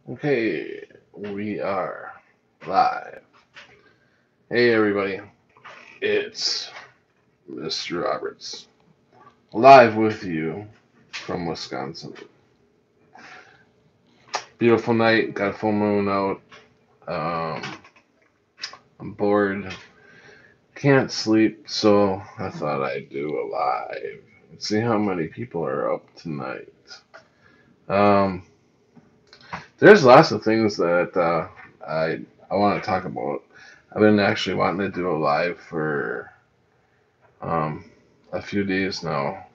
Okay, we are live. Hey everybody, it's Mr. Roberts, live with you from Wisconsin. Beautiful night, got a full moon out. Um, I'm bored, can't sleep, so I thought I'd do a live and see how many people are up tonight. Um, there's lots of things that I want to talk about. I've been actually wanting to do a live for um, a few days now.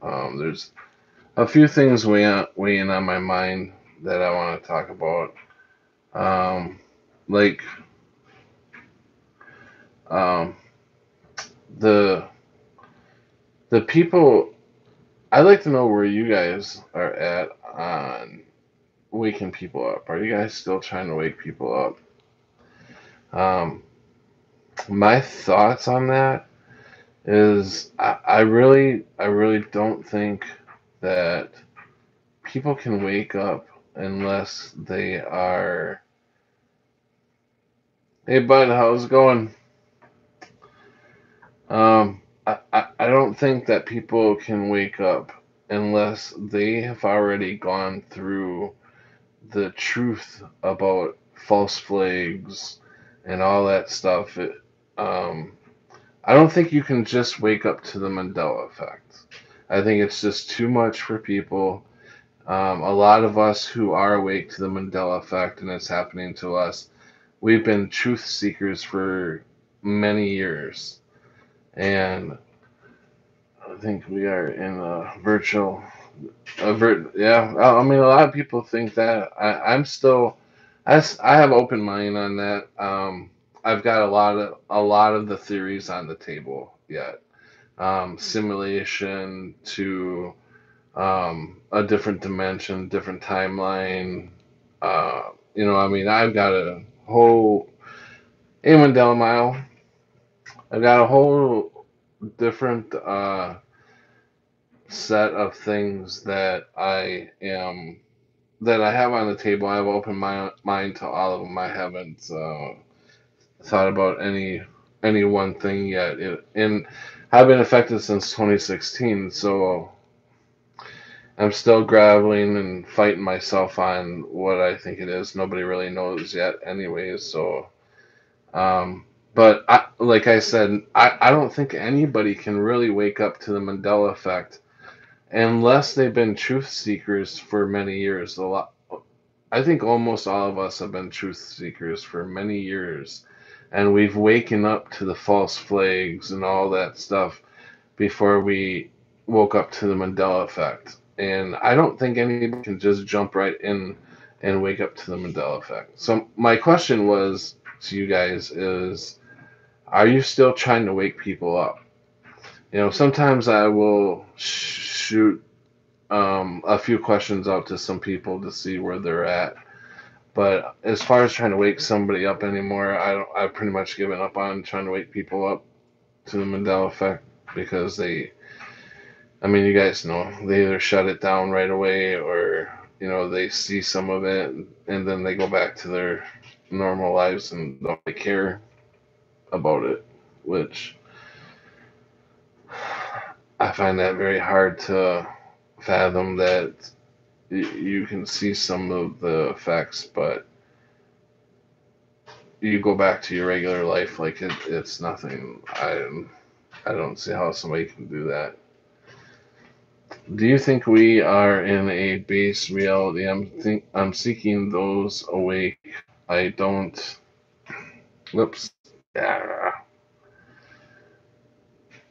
There's a few things weighing on my mind that I want to talk about. Um, like um, the the people. I'd like to know where you guys are at on waking people up. Are you guys still trying to wake people up? My thoughts on that is I really don't think that people can wake up unless they are. Hey bud, how's it going? I don't think that people can wake up unless they have already gone through the truth about false flags and all that stuff. Um, I don't think you can just wake up to the Mandela effect. I think it's just too much for people. A lot of us who are awake to the Mandela effect and it's happening to us, we've been truth seekers for many years. And I think we are in a virtual, yeah. I mean, a lot of people think that. I'm still, I have open mind on that. I've got a lot of the theories on the table yet. Simulation to a different dimension, different timeline. I mean, I've got a whole Eamon Del Mile. I've got a whole different set of things that I have on the table. I have opened my mind to all of them. I haven't thought about any one thing yet. And I've been affected since 2016, so I'm still grappling and fighting myself on what I think it is. Nobody really knows yet, anyways. So, but like I said, I don't think anybody can really wake up to the Mandela effect unless they've been truth seekers for many years. I think almost all of us have been truth seekers for many years, and we've waken up to the false flags and all that stuff before we woke up to the Mandela effect. And I don't think anybody can just jump right in and wake up to the Mandela effect. So my question was to you guys is, are you still trying to wake people up? Sometimes I will shoot a few questions out to some people to see where they're at. But as far as trying to wake somebody up anymore, I've pretty much given up on trying to wake people up to the Mandela effect because I mean, you guys know, they either shut it down right away or, they see some of it and then they go back to their normal lives and don't really care about it, which I find that very hard to fathom that you can see some of the effects, but you go back to your regular life like it's nothing. I don't see how somebody can do that. Do you think we are in a base reality? I'm seeking those awake. I don't. Whoops. Yeah.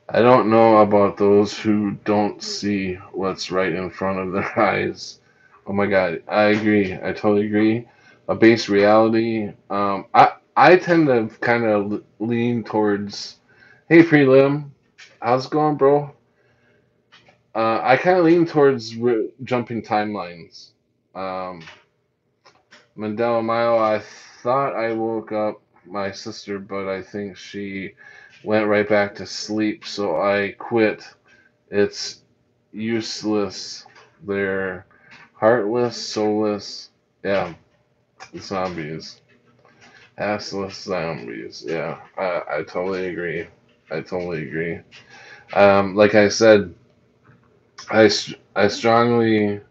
I don't know about those who don't see what's right in front of their eyes. Oh my God, I agree. I totally agree. A base reality. I tend to kind of lean towards. Hey, prelim, how's it going, bro? I kind of lean towards jumping timelines. Um, Mandela Mile, I thought I woke up my sister, but I think she went right back to sleep, so I quit. It's useless. They're heartless, soulless. Yeah. Zombies. Assless zombies. Yeah, I totally agree. I totally agree. Like I said, I strongly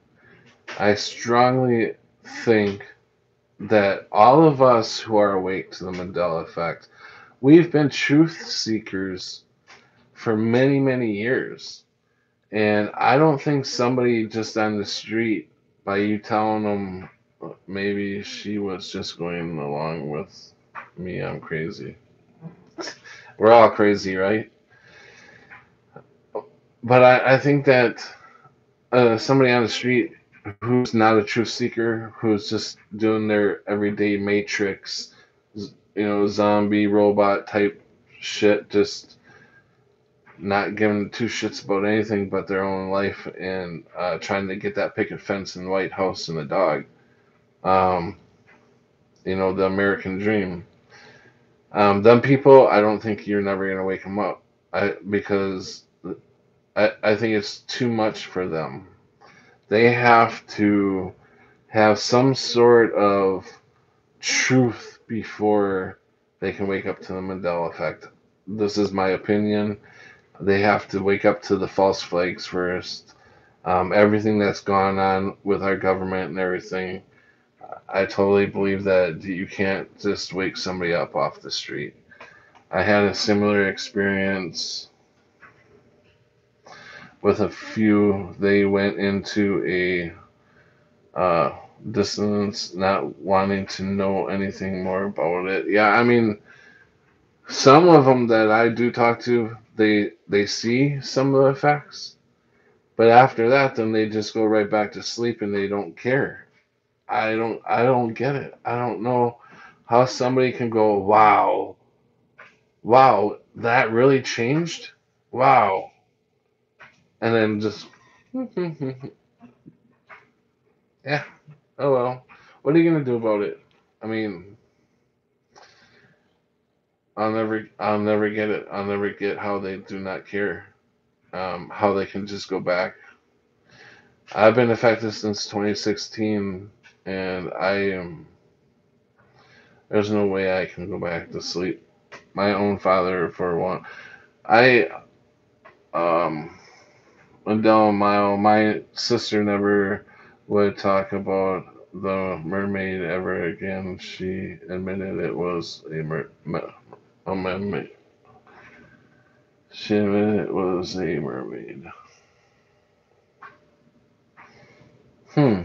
think that all of us who are awake to the Mandela effect, we've been truth seekers for many, many years. And I don't think somebody just on the street, by you telling them maybe she was just going along with me, I'm crazy. We're all crazy, right? But I think that somebody on the street who's not a truth seeker, who's just doing their everyday matrix, zombie robot type shit, just not giving two shits about anything but their own life and trying to get that picket fence and White House and a dog. Um, the American dream. Them people, I don't think you're never gonna wake them up. Because I think it's too much for them. They have to have some sort of truth before they can wake up to the Mandela effect. This is my opinion. They have to wake up to the false flags first. Everything that's gone on with our government and everything, I totally believe that you can't just wake somebody up off the street. I had a similar experience with a few. They went into a uh, dissonance, not wanting to know anything more about it. Yeah, I mean, some of them that I do talk to, they see some of the effects, but after that, then they just go right back to sleep and they don't care. I don't get it. I don't know how somebody can go, wow, wow, that really changed, wow, and then just, yeah, oh well, what are you gonna do about it? I mean, I'll never get it. I'll never get how they do not care. How they can just go back. I've been affected since 2016, and I am. There's no way I can go back to sleep. My own father, for one. I um. Adele Mile, my sister never would talk about the mermaid ever again. She admitted it was a mermaid. She admitted it was a mermaid. Hmm.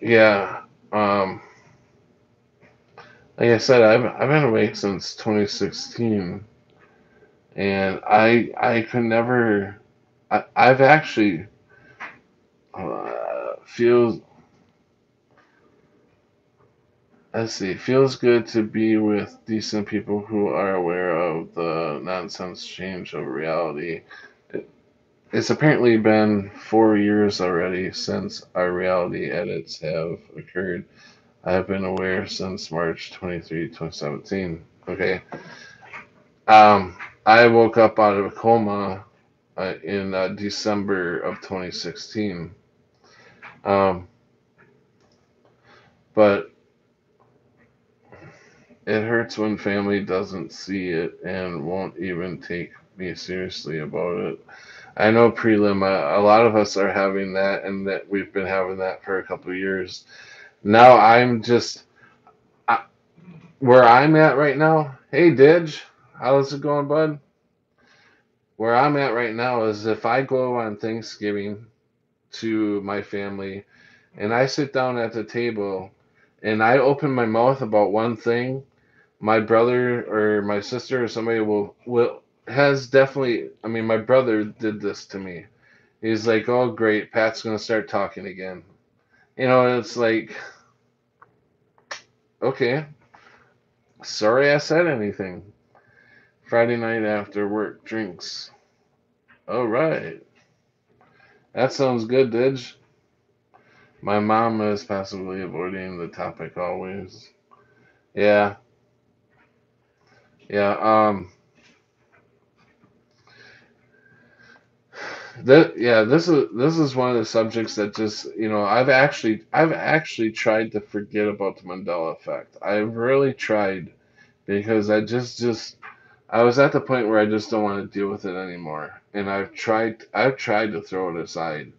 Yeah. Um. Like I said, I've been awake since 2016, and I could never. I've actually feels. Let's see. Feels good to be with decent people who are aware of the nonsense change of reality. It's apparently been 4 years already since our reality edits have occurred. I have been aware since March 23, 2017. Okay. Um, I woke up out of a coma in December of 2016. Um, but it hurts when family doesn't see it and won't even take me seriously about it. I know prelim. A lot of us are having that, and that we've been having that for a couple of years. Now I'm just I, where I'm at right now. Hey, Didge, how's it going, bud? Where I'm at right now is if I go on Thanksgiving to my family and I sit down at the table and I open my mouth about one thing, my brother or my sister or somebody will has definitely. I mean, my brother did this to me. He's like, "Oh, great, Pat's gonna start talking again." It's like, okay, sorry I said anything. Friday night after work drinks. All right, that sounds good, Didge. My mom is passively avoiding the topic always. Yeah, yeah. this is one of the subjects that just I've actually tried to forget about the Mandela effect. I've really tried because I just I was at the point where I just don't want to deal with it anymore, and I've tried to throw it aside,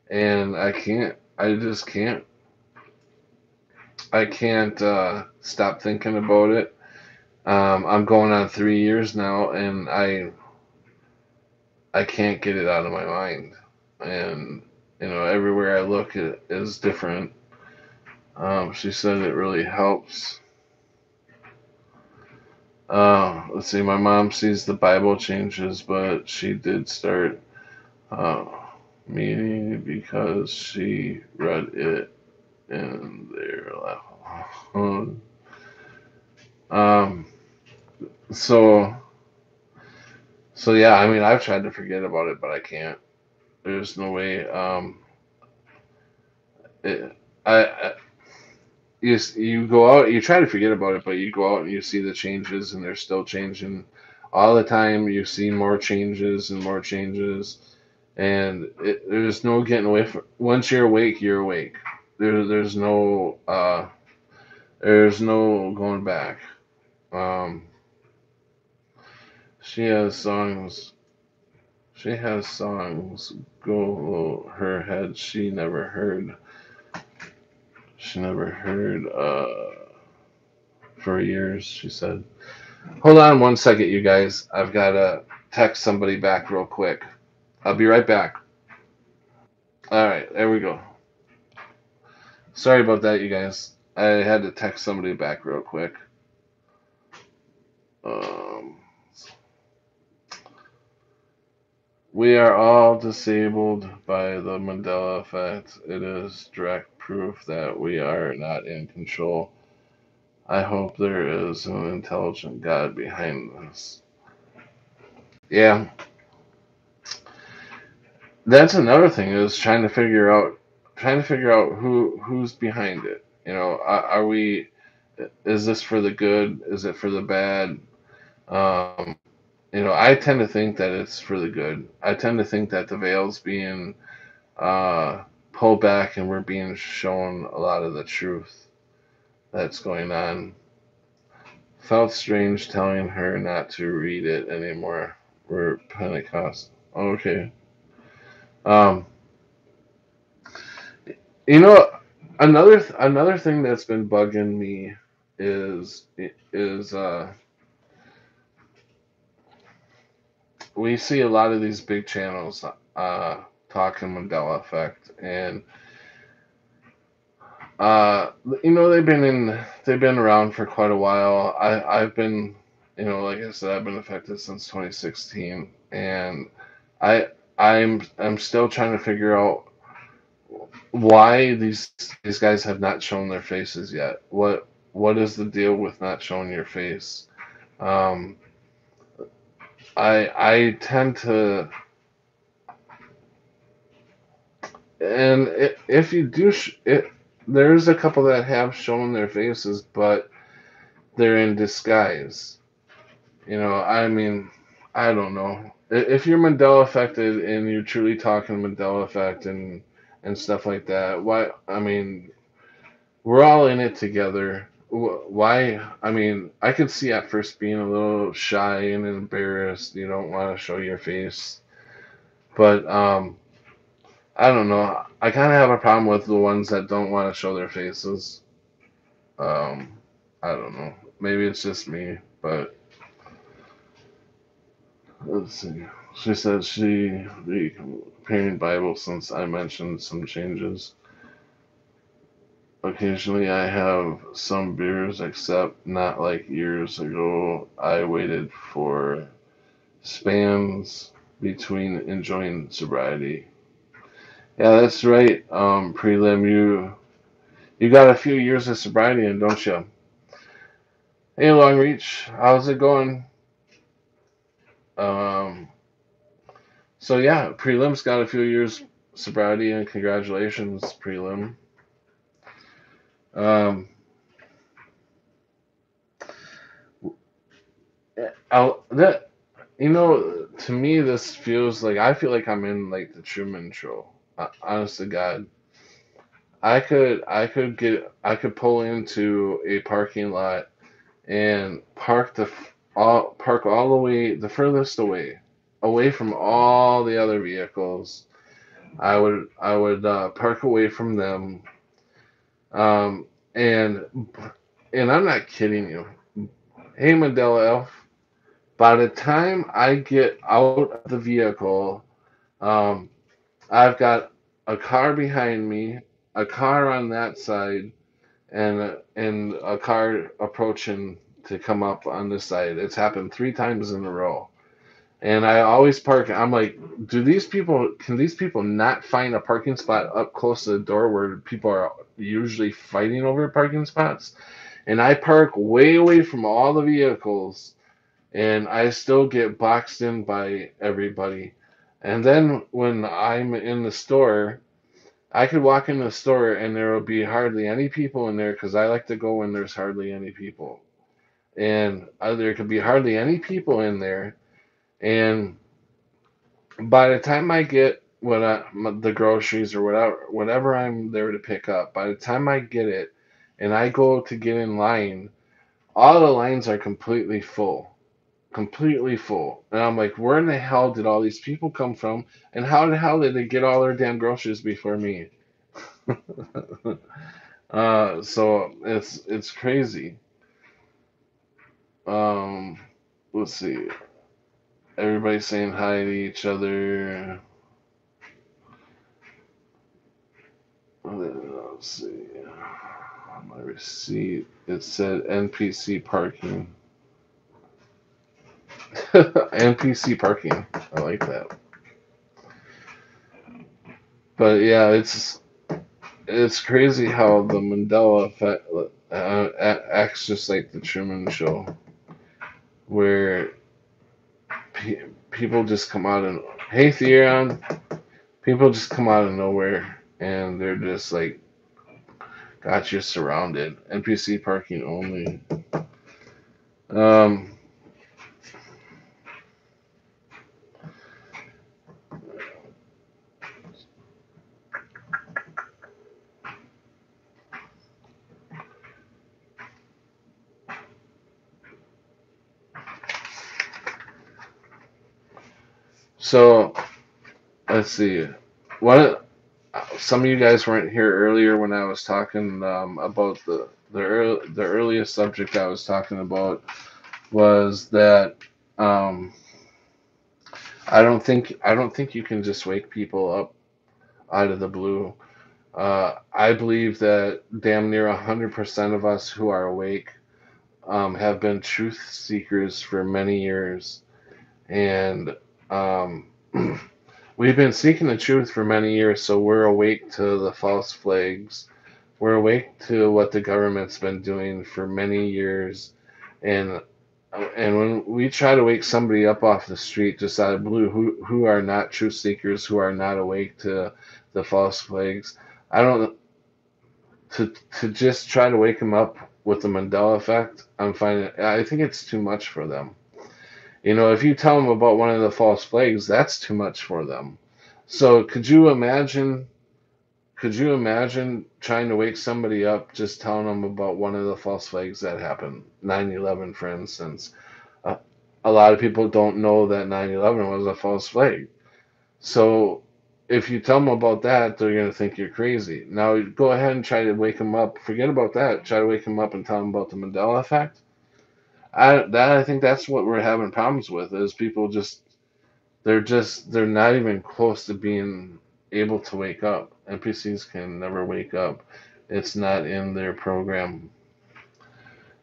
and I can't. I can't stop thinking about it. I'm going on 3 years now, and I can't get it out of my mind. And everywhere I look, it is different. She said it really helps. Let's see, my mom sees the Bible changes, but she did start uh, meaning because she read it in their level. Um, so, so yeah, I mean, I've tried to forget about it, but I can't. There's no way. It, I you go out, you try to forget about it, but you go out and you see the changes, and they're still changing all the time. You see more changes and more changes, and there's no getting away from. Once you're awake, you're awake. There's no going back. Um, she has songs. She has songs go her head. She never heard for years. She said. Hold on 1 second, you guys. I've got to text somebody back real quick. I'll be right back. All right, there we go. Sorry about that, you guys. I had to text somebody back real quick. Um, we are all disabled by the Mandela effect. It is direct proof that we are not in control. I hope there is an intelligent God behind this. Yeah, that's another thing is trying to figure out who's behind it. Are we? Is this for the good? Is it for the bad? Um, I tend to think that it's for the good. I tend to think that the veil's being uh, pulled back, and we're being shown a lot of the truth that's going on. Felt strange telling her not to read it anymore. We're Pentecost. Okay. Um, you know, another thing that's been bugging me is is we see a lot of these big channels talking Mandela effect, and uh, they've been around for quite a while. I've been, like I said, I've been affected since 2016, and I I'm still trying to figure out why these guys have not shown their faces yet. What is the deal with not showing your face? Um, I tend to, and if you do, there's a couple that have shown their faces, but they're in disguise. I mean, I don't know. If you're Mandela affected and you're truly talking Mandela effect and stuff like that, why? I mean, we're all in it together. Why? I mean, I could see at first being a little shy and embarrassed. You don't want to show your face, but I don't know. I kind of have a problem with the ones that don't want to show their faces. Um, I don't know. Maybe it's just me, but let's see. She said she read comparing Bible since I mentioned some changes. Occasionally I have some beers, except not like years ago. I waited for spans between enjoying sobriety. Yeah, that's right. Prelim, you got a few years of sobriety in, don't you? Hey, Longreach, how's it going? Um, so yeah, Prelim's got a few years sobriety, and congratulations, Prelim. Um, that To me, this feels like I feel like I'm in like the Truman Show. Honest to God, I could pull into a parking lot and park all the way the furthest away from all the other vehicles. I would park away from them. Um, and and I'm not kidding you. Hey, Mandela Elf. By the time I get out of the vehicle, um, I've got a car behind me, a car on that side, and a car approaching to come up on this side. It's happened 3 times in a row. And I always park. I'm like, can these people not find a parking spot up close to the door where people are usually fighting over parking spots? And I park way away from all the vehicles, and I still get boxed in by everybody. And then when I'm in the store, I could walk in the store and there will be hardly any people in there because I like to go when there's hardly any people. And there could be hardly any people in there. And by the time I get the groceries or whatever I'm there to pick up, by the time I get it and I go to get in line, all the lines are completely full. And I'm like, where in the hell did all these people come from? And how the hell did they get all their damn groceries before me? So it's crazy. Um, let's see. Everybody's saying hi to each other. Let's see. On my receipt, it said NPC parking. NPC parking. I like that. But yeah, it's crazy how the Mandela effect acts just like the Truman Show, where people just come out and hey Theon, people just come out of nowhere and they're just like got you surrounded. NPC parking only. Um, so let's see. What some of you guys weren't here earlier when I was talking about the earliest subject I was talking about was that um, I don't think you can just wake people up out of the blue. I believe that damn near 100% of us who are awake have been truth seekers for many years, and um, we've been seeking the truth for many years. So we're awake to the false flags. We're awake to what the government's been doing for many years, and and when we try to wake somebody up off the street just out of blue, who are not truth seekers, who are not awake to the false flags, I don't to just try to wake them up with the Mandela effect. I think it's too much for them. If you tell them about one of the false flags, that's too much for them. So could you imagine trying to wake somebody up just telling them about one of the false flags that happened? 9/11, for instance. Uh, a lot of people don't know that 9/11 was a false flag. So if you tell them about that, they're going to think you're crazy. Now go ahead and try to wake them up. Forget about that. Try to wake them up and tell them about the Mandela effect. I think that's what we're having problems with is people they're not even close to being able to wake up. NPCs can never wake up. It's not in their program.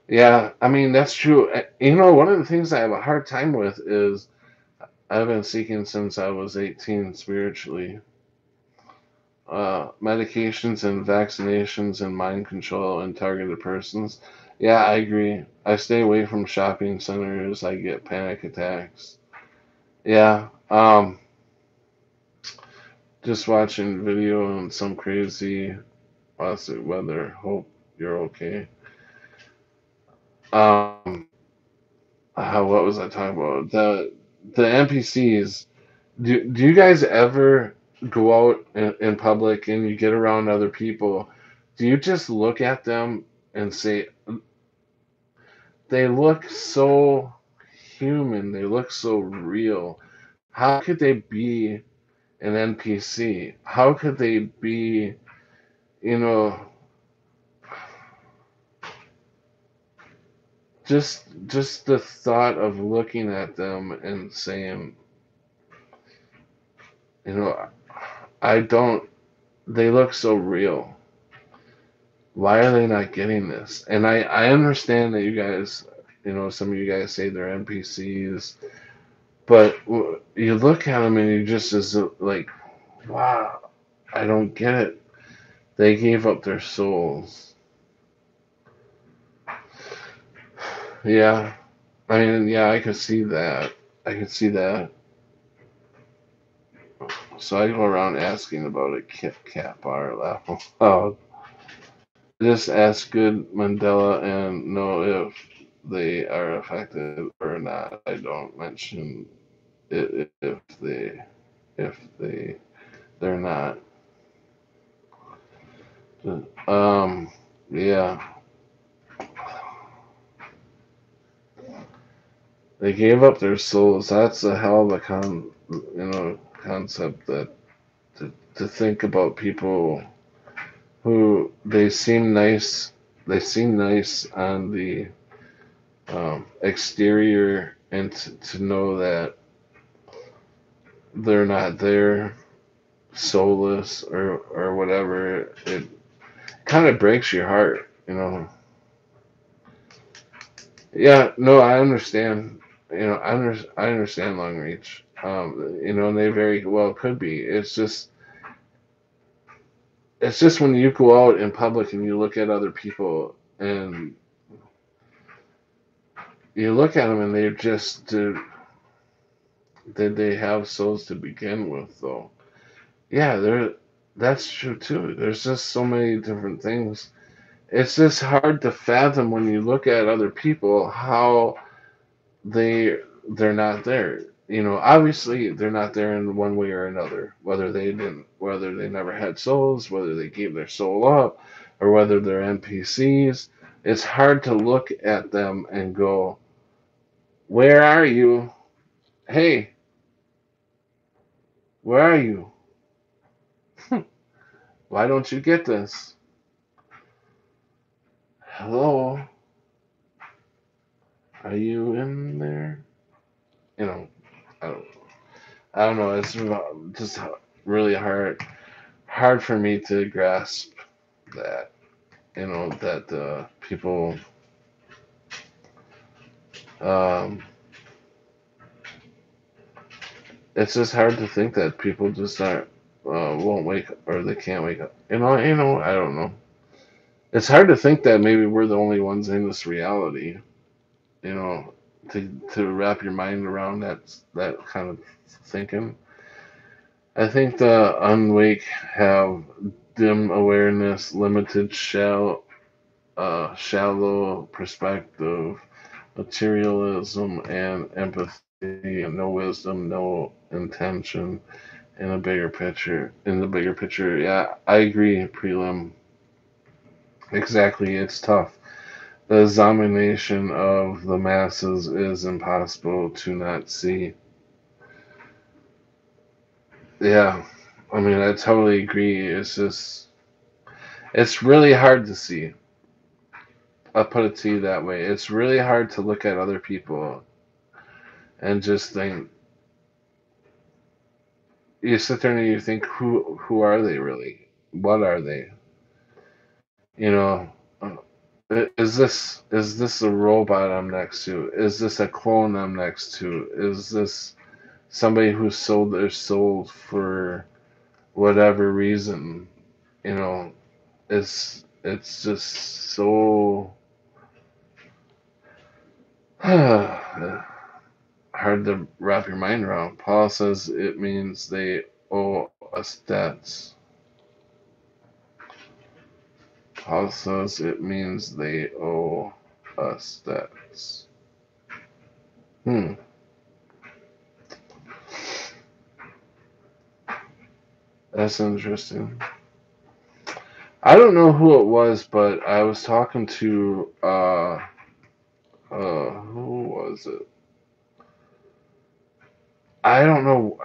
Yeah, I mean that's true. One of the things I have a hard time with is I've been seeking since I was 18 spiritually. Medications and vaccinations and mind control and targeted persons. Yeah, I agree. I stay away from shopping centers. I get panic attacks. Yeah. Just watching video on some crazy lawsuit weather. Hope you're okay. Um, what was I talking about? the NPCs. Do you guys ever go out in public and you get around other people? Do you just look at them and say they look so human, they look so real? How could they be an NPC? How could they be, you know, just the thought of looking at them and saying, you know, I don't, they look so real. Why are they not getting this? And I understand that you guys, some of you guys say they're NPCs, but you look at them and you just is like, wow, I don't get it. They gave up their souls. Yeah, I mean, yeah, I could see that. I could see that. So I go around asking about a Kit Kat bar level. Oh, just ask good Mandela and know if they are affected or not. I don't mention it if they're not. Um, yeah, they gave up their souls. That's a hell of a concept that to think about people who they seem nice on the exterior, and to know that they're not there, soulless or whatever. It kind of breaks your heart. Yeah, no, I understand. I understand long reach. And they very well could be. It's just when you go out in public and you look at other people and you look at them and they're just did they have souls to begin with though? Yeah, that's true too. There's just so many different things. It's just hard to fathom when you look at other people how they they're not there. Obviously they're not there in one way or another. Whether they never had souls, whether they gave their soul up, or whether they're NPCs. It's hard to look at them and go, "Where are you? Hey, where are you? Why don't you get this? Hello, are you in there?" You know, I don't, I don't know. It's just really hard for me to grasp that. That people. Um, it's just hard to think that people just aren't won't wake up or they can't wake up. I don't know. It's hard to think that maybe we're the only ones in this reality. You know, to wrap your mind around that kind of thinking. I think the unwake have dim awareness, limited shallow perspective, materialism, and empathy, and no wisdom, no intention in the bigger picture. Yeah, I agree, prelim. Exactly, it's tough. The examination of the masses is impossible to not see. Yeah, I mean, I totally agree. It's really hard to see. I'll put it to you that way. It's really hard to look at other people and just think, you sit there and you think, who are they really? What are they? You know, uh, is this a robot I'm next to? Is this a clone I'm next to? Is this somebody who sold their soul for whatever reason? You know, it's just so hard to wrap your mind around. Paul says it means they owe us debts. Paul says it means they owe us debts. Hmm. That's interesting. I don't know who it was, but I was talking to who was it? I don't know.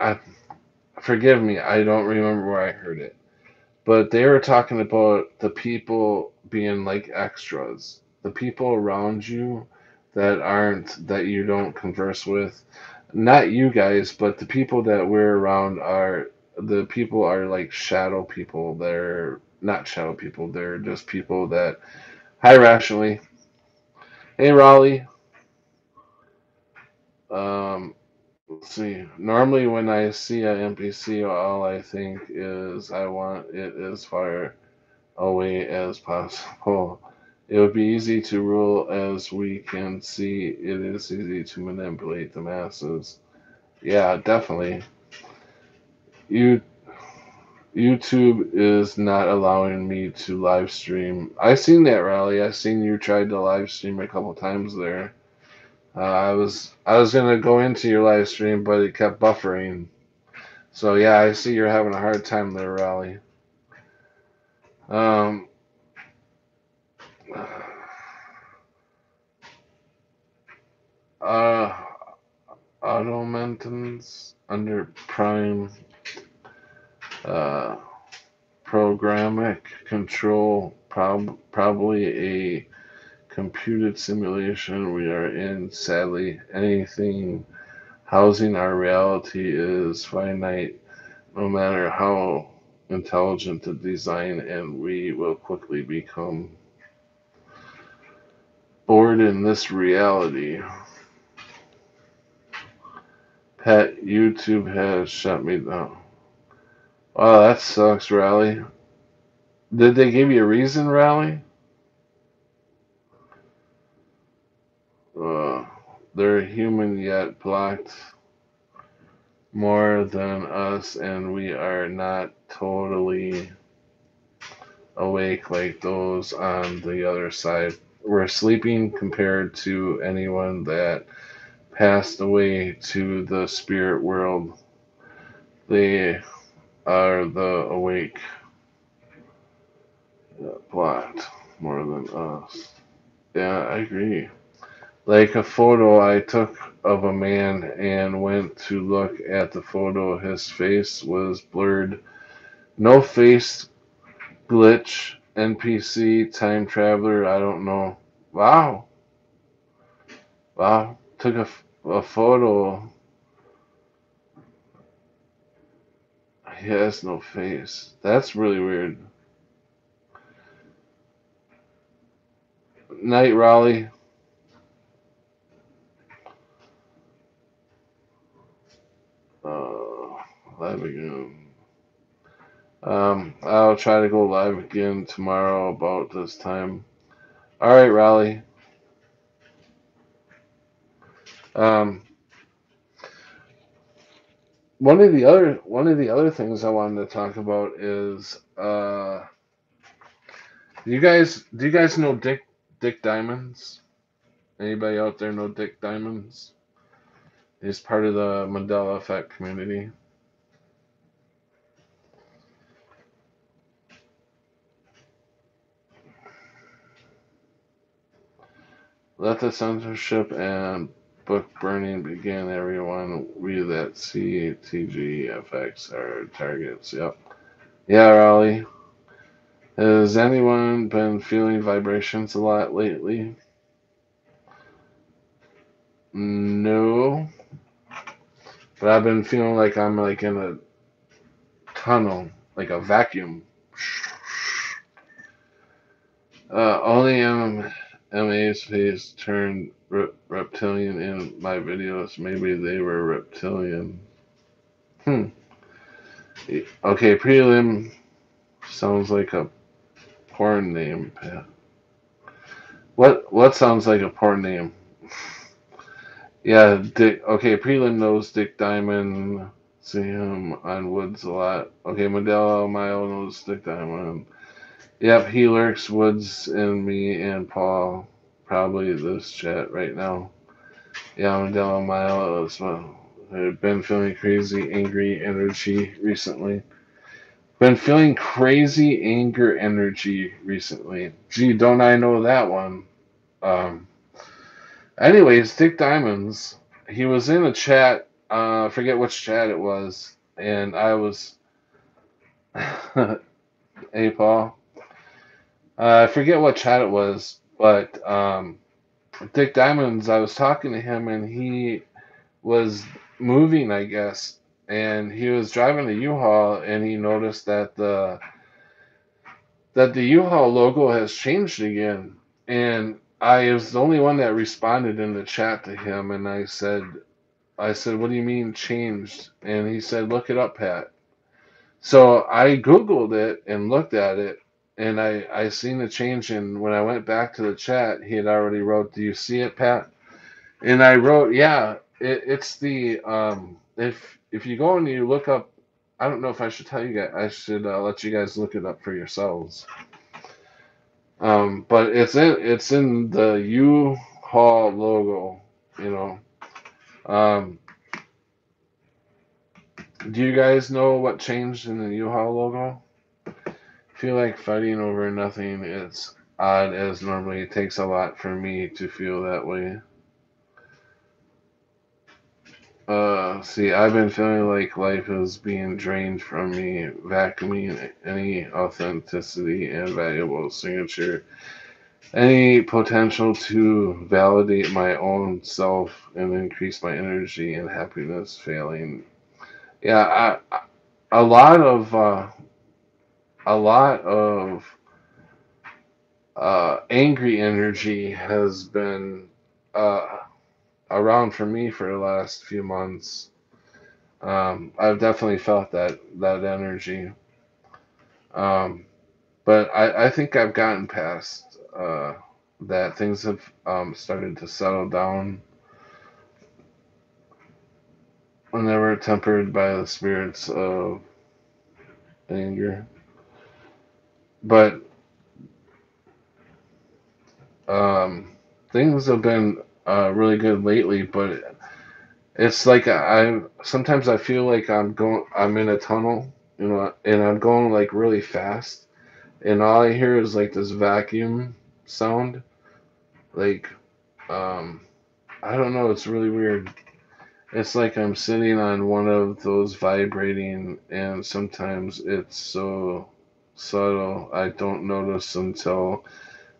Forgive me, I don't remember where I heard it. But they were talking about the people being like extras, the people around you that you don't converse with. Not you guys, but the people that we're around are the people are like shadow people. They're not shadow people. They're just people that. Hi, Rationally. Hey, Raleigh. Let's see. Normally, when I see an NPC, all I think is I want it as far away as possible. It would be easy to rule, as we can see. It is easy to manipulate the masses. Yeah, definitely. You YouTube is not allowing me to live stream. I seen that rally. I seen you tried to live stream a couple times there. I was gonna go into your live stream, but it kept buffering. So yeah, I see you're having a hard time there, Raleigh. Um, uh, auto maintenance under Prime, uh, programmatic control, probably a computed simulation we are in. Sadly, anything housing our reality is finite, no matter how intelligent the design, and we will quickly become bored in this reality. Pet, YouTube has shut me down. Oh, that sucks, Rally. Did they give you a reason, Rally? Uh, they're human yet blocked more than us, and we are not totally awake like those on the other side. We're sleeping compared to anyone that passed away to the spirit world. They are the awake, blocked more than us. Yeah, I agree. Like a photo I took of a man and went to look at the photo, his face was blurred. No face glitch, NPC, time traveler, I don't know. Wow, wow. Took a photo. He has no face. That's really weird. Night Raleigh. Uh, live again. I'll try to go live again tomorrow about this time. All right, Raleigh. Um, one of the other things I wanted to talk about is do you guys know Dick Diamonds? Anybody out there know Dick Diamonds? He's part of the Mandela Effect community. Let the censorship and book burning begin, everyone. We that see TGFX are targets. Yep. Yeah, Raleigh. Has anyone been feeling vibrations a lot lately? No. But I've been feeling like I'm like in a tunnel, like a vacuum. Only MA's face turned reptilian in my videos. Maybe they were reptilian. Hmm. Okay, prelim sounds like a porn name. What sounds like a porn name? Yeah, Dick. Okay, prelim knows Dick Diamond. See him on Woods a lot. Okay, Modelo Mile knows Dick Diamond. Yep, he lurks Woods and me and Paul. Probably this chat right now. Yeah, Modelo Mile as well. I've been feeling crazy, angry energy recently. Been feeling crazy anger energy recently. Gee, don't I know that one? Um, Anyways, Dick Diamonds, he was in a chat, I forget which chat it was, and I was, hey Paul, I forget what chat it was, but Dick Diamonds, I was talking to him and he was moving, I guess, and he was driving a U-Haul and he noticed that the U-Haul logo has changed again. And I was the only one that responded in the chat to him, and I said, what do you mean changed? And he said, look it up, Pat. So I Googled it and looked at it, and I seen the change. And when I went back to the chat, he had already wrote, do you see it, Pat? And I wrote, yeah, it's the, if you go and you look up, I don't know if I should tell you guys, I should let you guys look it up for yourselves. But it's in the U-Haul logo, you know. Um, do you guys know what changed in the U-Haul logo? Feel like fighting over nothing. It's odd as normally it takes a lot for me to feel that way. See, I've been feeling like life is being drained from me, vacuuming any authenticity and valuable signature, any potential to validate my own self and increase my energy and happiness failing. Yeah, a lot of a lot of angry energy has been uh, around for me for the last few months. I've definitely felt that energy, um, but I think I've gotten past that. Things have started to settle down, and they were tempered by the spirits of anger. But um, things have been really good lately. But it's like sometimes I feel like I'm in a tunnel, and I'm going like really fast, and all I hear is like this vacuum sound. Like, um, I don't know, it's really weird. It's like I'm sitting on one of those vibrating, and sometimes it's so subtle I don't notice until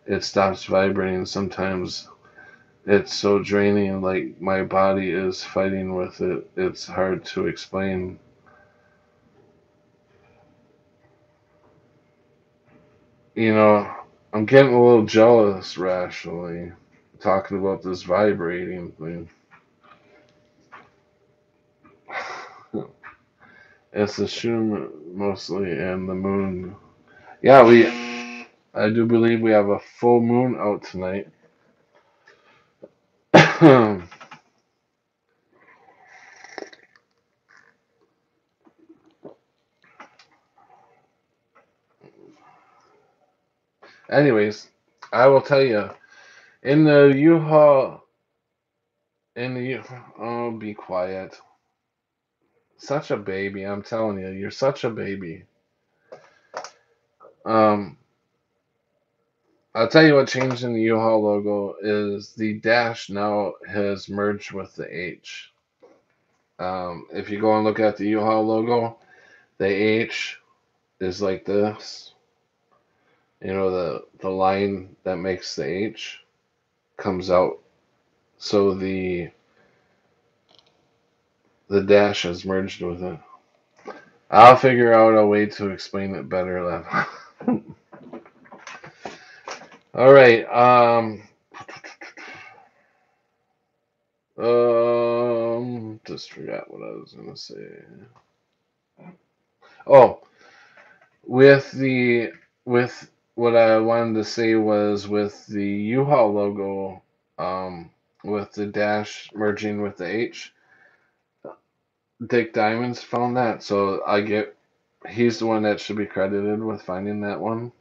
it stops vibrating. Sometimes it's so draining, like my body is fighting with it. It's hard to explain. You know, I'm getting a little jealous rationally, talking about this vibrating thing. It's the shoe mostly and the moon. Yeah, I do believe we have a full moon out tonight. Anyways, I will tell you, in the U-Haul, in the U, oh, be quiet. Such a baby, I'm telling you, you're such a baby. Um, I'll tell you what changed in the U-Haul logo is the dash now has merged with the H. If you go and look at the U-Haul logo, the H is like this. The line that makes the H comes out. So the dash is merged with it. I'll figure out a way to explain it better then. All right. Just forgot what I was gonna say. Oh, with the with what I wanted to say was with the U-Haul logo, with the dash merging with the H. Dick Diamonds found that, so he's the one that should be credited with finding that one.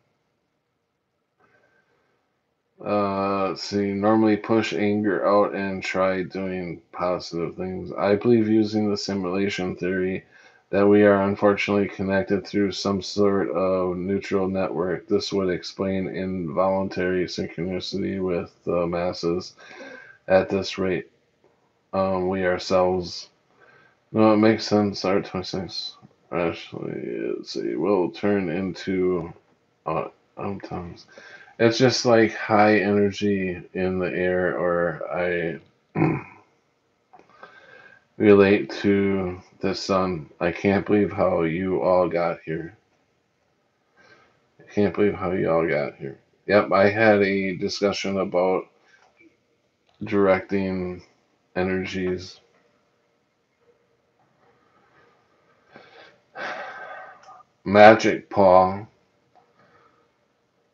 Let's see, normally push anger out and try doing positive things. I believe using the simulation theory, that we are unfortunately connected through some sort of neutral network. This would explain involuntary synchronicity with the masses. At this rate, we ourselves. No, it makes sense. R26. Actually, let's see. Will turn into uh, times. It's just like high energy in the air, or I relate to the sun. I can't believe how you all got here. I can't believe how you all got here. Yep, I had a discussion about directing energies. Magic, Paul.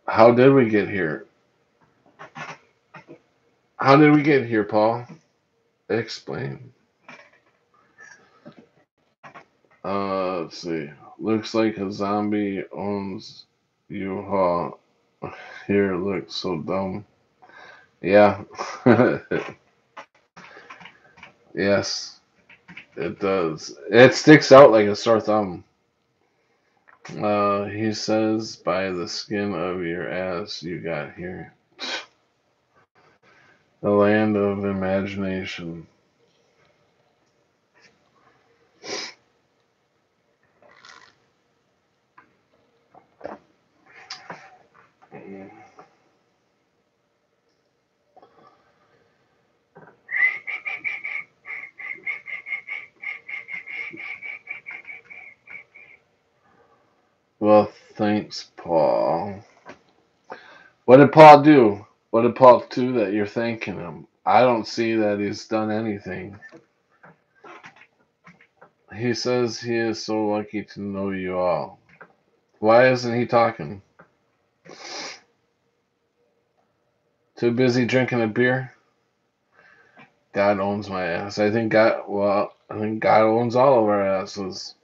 How did we get here? How did we get here, Paul? Explain. Let's see. Looks like a zombie owns U-Haul. Here looks so dumb. Yeah. Yes, it does. It sticks out like a sore thumb. He says, by the skin of your ass you got here. The land of imagination. Well, thanks, Paul. What did Paul do? What did Paul do that you're thanking him? I don't see that he's done anything. He says he is so lucky to know you all. Why isn't he talking? Too busy drinking a beer? God owns my ass. I think God owns all of our asses.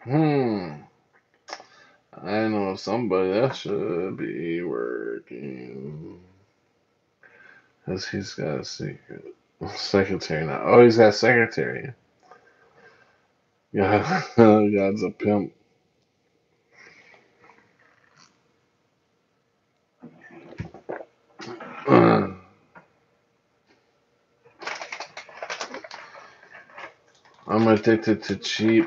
Hmm. I know somebody that should be working. Because he's got a secret secretary now. Oh, he's got a secretary. God, God's a pimp. I'm addicted to cheap,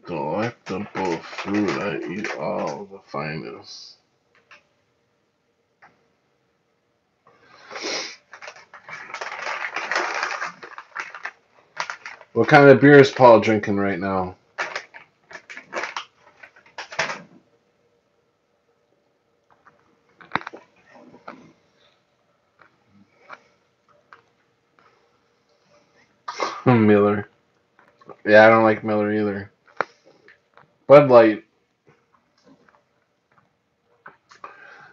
delectable food. I eat all the finest. What kind of beer is Paul drinking right now? Miller. Yeah, I don't like Miller either. Bud Light.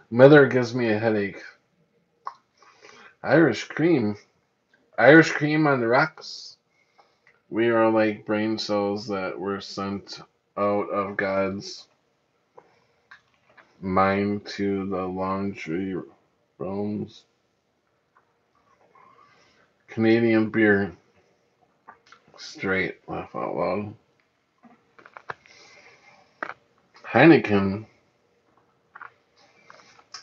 Miller gives me a headache. Irish cream. Irish cream on the rocks. We are like brain cells that were sent out of God's mind to the laundry realms. Canadian beer. Straight. Laugh out loud. Heineken.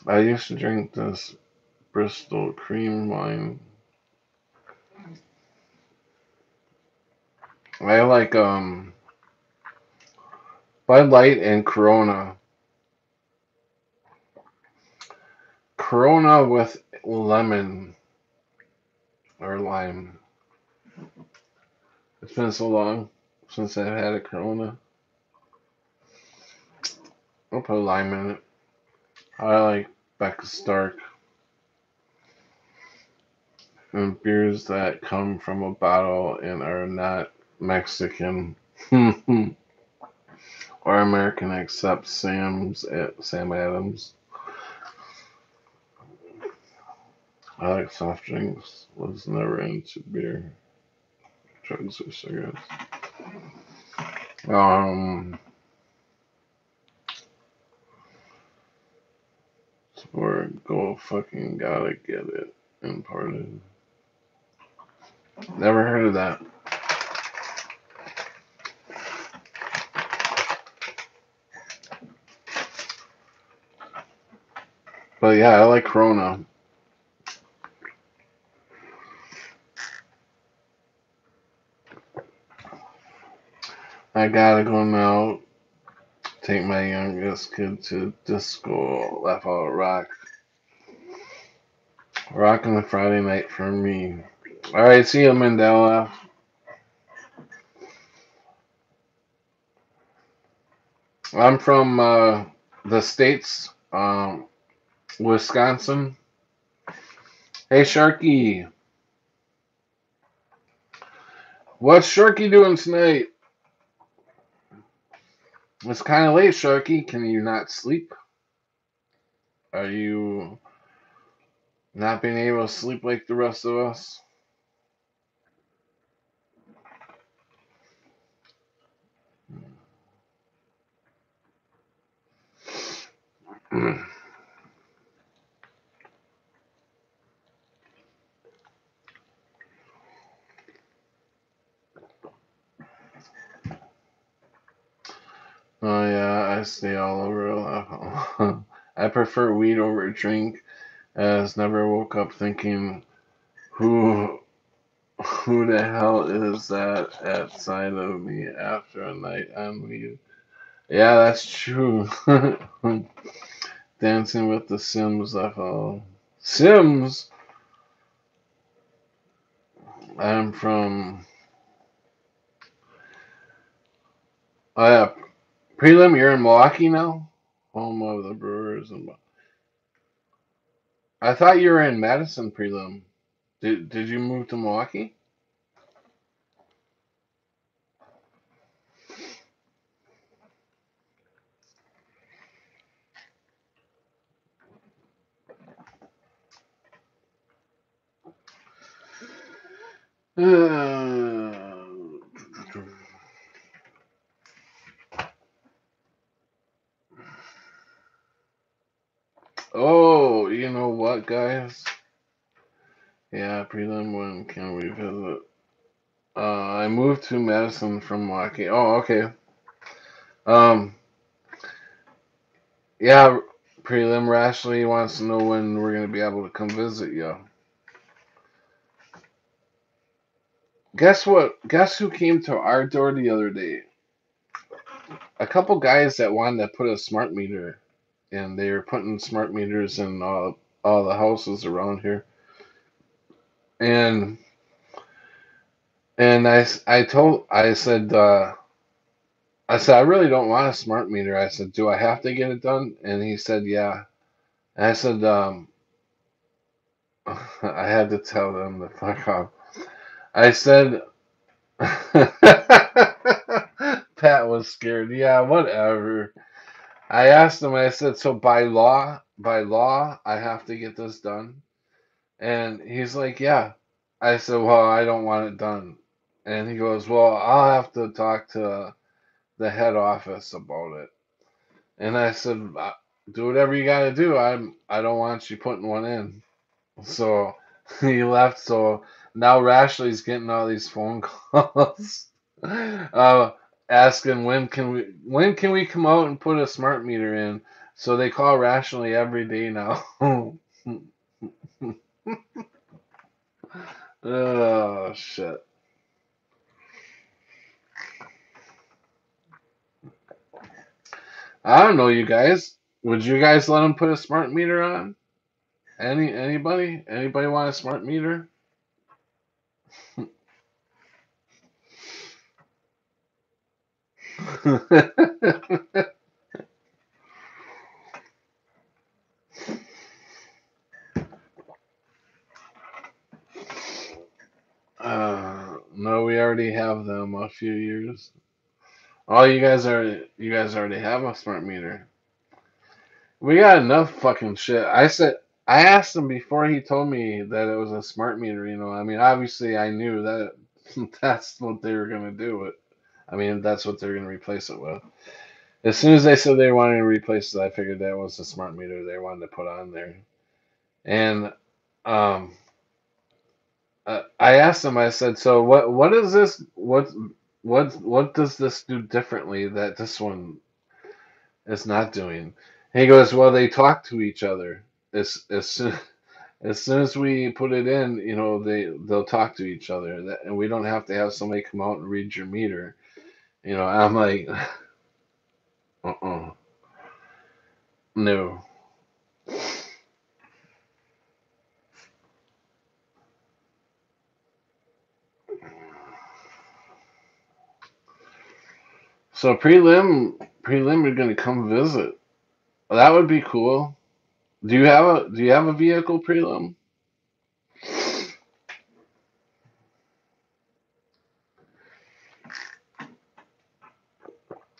I used to drink this Bristol cream wine. I like Bud Light and Corona. Corona with lemon or lime. It's been so long since I've had a Corona. I'll put lime in it. I like Becca Stark and beers that come from a bottle and are not Mexican or American except Sam Adams. I like soft drinks. Was never into beer, drugs, or cigarettes. Um, Or go fucking gotta get it imported. Never heard of that. But yeah, I like Corona. I gotta go now. Take my youngest kid to disco. Laugh out rock. Rocking the Friday night for me. Alright, see you, Mandela. I'm from the States, Wisconsin. Hey, Sharky. What's Sharky doing tonight? It's kind of late, Sharky. Can you not sleep? Are you not being able to sleep like the rest of us? Oh yeah, I stay all over. I prefer weed over drink, as never woke up thinking who who the hell is that outside of me after a night on weed. Yeah, that's true. Dancing with the Sims, FL. Sims. I'm from. Oh yeah, prelim. You're in Milwaukee now, home of the Brewers. And I thought you were in Madison prelim. Did you move to Milwaukee? Oh, you know what, guys? Yeah, prelim. When can we visit? I moved to Madison from Milwaukee. Oh, okay. Um, yeah, prelim. Rashley wants to know when we're gonna be able to come visit you. Guess what? Guess who came to our door the other day? A couple guys that wanted to put a smart meter, and they were putting smart meters in all the houses around here. And I said I really don't want a smart meter. I said, do I have to get it done? And he said, yeah. And I said, I had to tell them to fuck off. I said, Pat was scared. Yeah, whatever. I asked him, I said, so by law, I have to get this done? And he's like, yeah. I said, well, I don't want it done. And he goes, well, I'll have to talk to the head office about it. And I said, do whatever you got to do. I don't want you putting one in. So he left. So now Rashley's getting all these phone calls, uh, asking when can we come out and put a smart meter in. So they call Rashley every day now. Oh shit! I don't know, you guys. Would you guys let him put a smart meter on? Anybody want a smart meter? No, we already have them a few years. Oh, you guys already have a smart meter. We got enough fucking shit. I asked him before he told me that it was a smart meter. I mean, obviously I knew that that's what they were gonna do. I mean, that's what they're gonna replace it with. As soon as they said they wanted to replace it, I figured that was the smart meter they wanted to put on there. And um, I asked him. I said, "So what is this? What does this do differently that this one is not doing?" And he goes, "Well, they talk to each other. As soon as soon as we put it in, they'll talk to each other, and we don't have to have somebody come out and read your meter." I'm like, uh-uh, no. So prelim, you're gonna come visit. That would be cool. Do you have a vehicle prelim?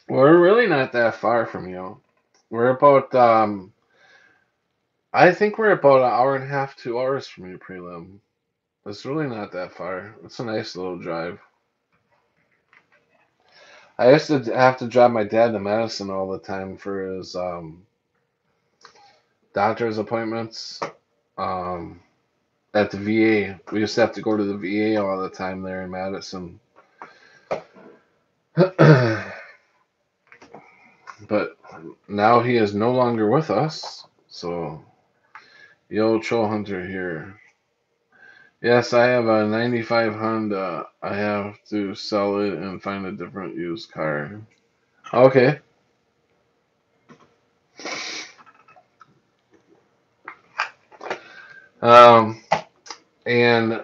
We're really not that far from you. We're about I think we're about an hour and a half, 2 hours from your prelim. It's really not that far. It's a nice little drive. I used to have to drive my dad to Madison all the time for his doctor's appointments um, at the VA. We used to have to go to the VA all the time there in Madison. But now he is no longer with us. So, the old troll hunter here. Yes, I have a 95 Honda. I have to sell it and find a different used car. Okay. Um, and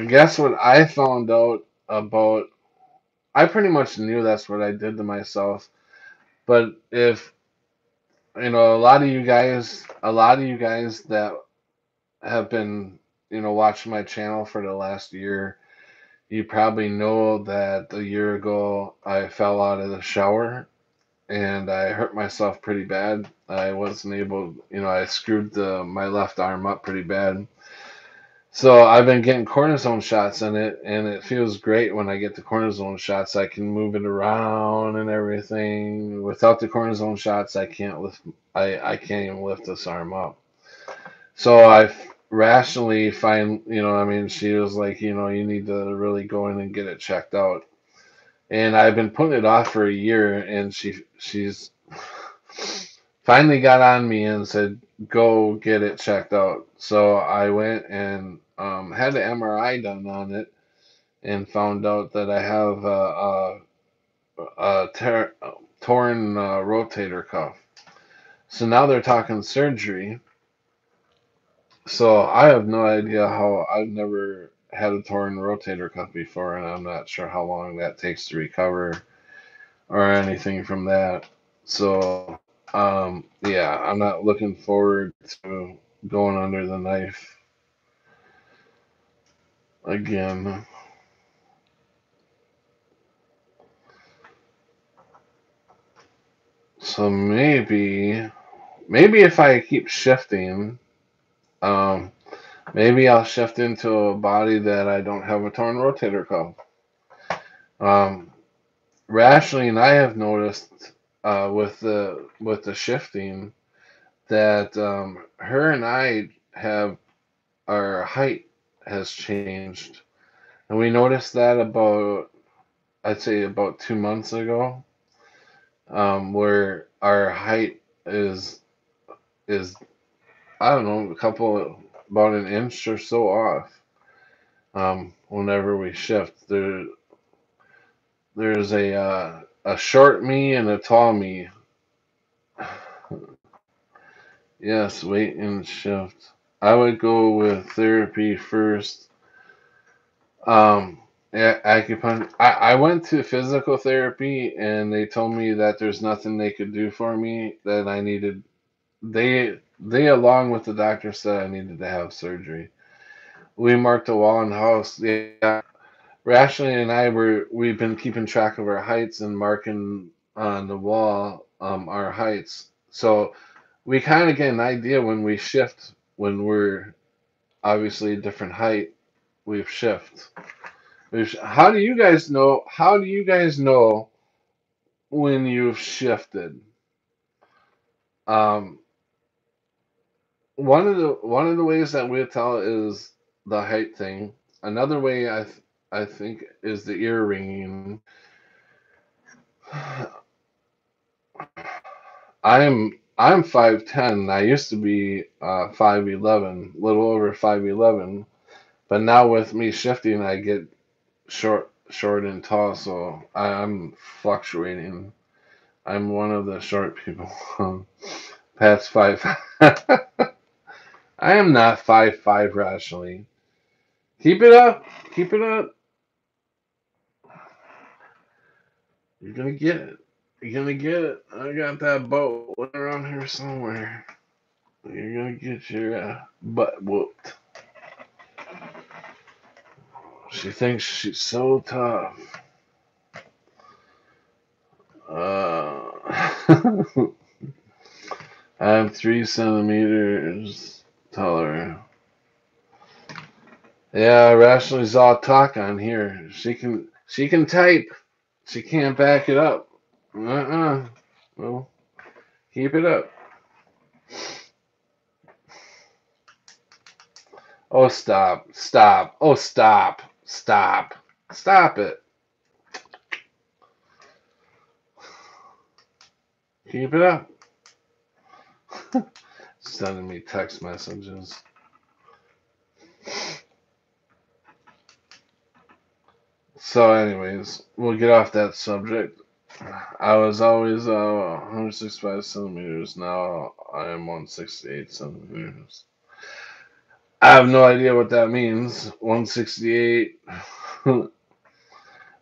guess what I found out about? I pretty much knew that's what I did to myself. But if, a lot of you guys that have been, watching my channel for the last year, you probably know that a year ago I fell out of the shower and I hurt myself pretty bad. I wasn't able, I screwed my left arm up pretty bad. So I've been getting cortisone shots in it, and it feels great when I get the cortisone shots. I can move it around and everything. Without the cortisone shots, I can't lift. I can't even lift this arm up. So I rationally find, I mean, she was like, you need to really go in and get it checked out. And I've been putting it off for a year, and she's finally got on me and said, "Go get it checked out." So I went and had an MRI done on it, and found out that I have a torn rotator cuff. So now they're talking surgery. So I have no idea how. I've never had a torn rotator cuff before, and I'm not sure how long that takes to recover or anything from that. So, yeah, I'm not looking forward to going under the knife again. So maybe if I keep shifting, um, maybe I'll shift into a body that I don't have a torn rotator cuff. Um, Rationally, and I have noticed with the shifting that her and I have our height has changed. And we noticed that I'd say about 2 months ago, where our height is I don't know, about an inch or so off. Whenever we shift, there's a short me and a tall me. Yes, wait and shift. I would go with therapy first. Yeah, acupuncture. I went to physical therapy and they told me that there's nothing they could do for me, that I needed. They along with the doctor said I needed to have surgery. We marked a wall in the house. Yeah, Rashley and we've been keeping track of our heights and marking on the wall our heights. So we kind of get an idea when we shift, when we're obviously a different height, we've shift. How do you guys know? How do you guys know when you've shifted. Um, one of the ways that we tell is the height thing. Another way I think is the ear ringing. I'm 5'10". I used to be 5'11", a little over 5'11", but now with me shifting, I get short and tall, so I'm fluctuating. I'm one of the short people. Past five. I am not 5'5" rationally. Keep it up. Keep it up. You're gonna get it. You're gonna get it. I got that boat around here somewhere. You're gonna get your butt whooped. She thinks she's so tough. I'm 3 centimeters taller. Yeah, Rationally's all talk on here. She can type. She can't back it up. Well, keep it up. Oh, stop. Stop. Oh, stop. Stop. Stop it. Keep it up. Sending me text messages. So, anyways, we'll get off that subject. I was always 165 centimeters. Now I am 168 centimeters. I have no idea what that means. 168.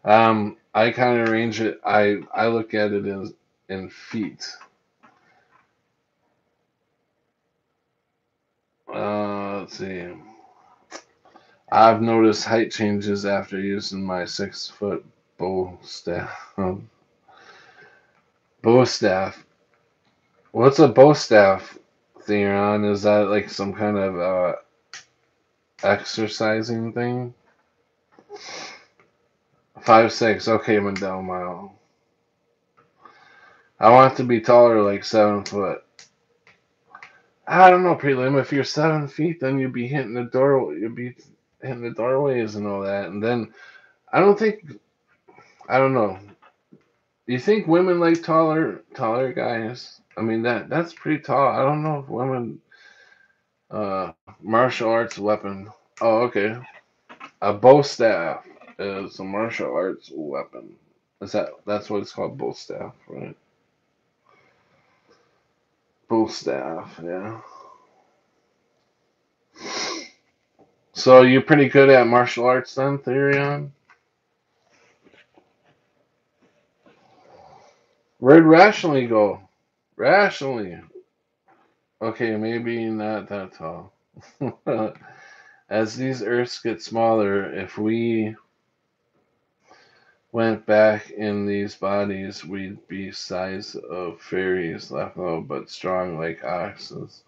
I kind of range it. I look at it in feet. Let's see. I've noticed height changes after using my 6 foot bow staff. Bow staff. What's a bow staff, Theron? Is that like some kind of exercising thing? 5'6". Okay, Mandela Mile. I want to be taller, like 7 foot. I don't know, prelim. If you're 7 feet, then you'd be hitting the door. You'd be hitting the doorways and all that. And then I don't think. I don't know. Do you think women like taller guys? I mean that's pretty tall. I don't know if women martial arts weapon. Oh, okay. A bow staff is a martial arts weapon. That's what it's called, bow staff, right? Bow staff, yeah. So you're pretty good at martial arts then, Therion? Where'd rationally go? Rationally. Okay, maybe not that tall. As these Earths get smaller, if we went back in these bodies, we'd be size of fairies, left low but strong like oxes.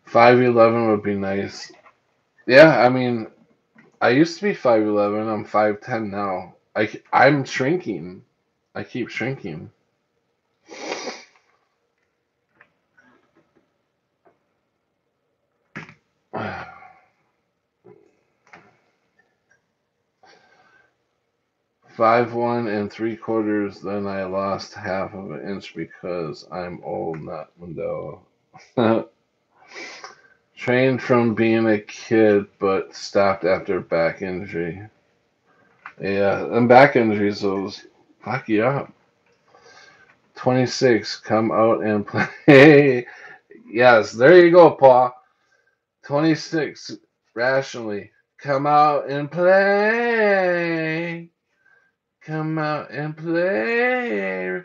5'11" would be nice. Yeah, I mean, I used to be 5'11". I'm 5'10" now. I'm shrinking. I keep shrinking. 5'1 3/4". Then I lost half of an inch because I'm old, not Mandela. Trained from being a kid, but stopped after back injury. Yeah, and back injuries those fuck you up. 26, come out and play. Yes, there you go, Paul. 26, rationally, come out and play. Come out and play.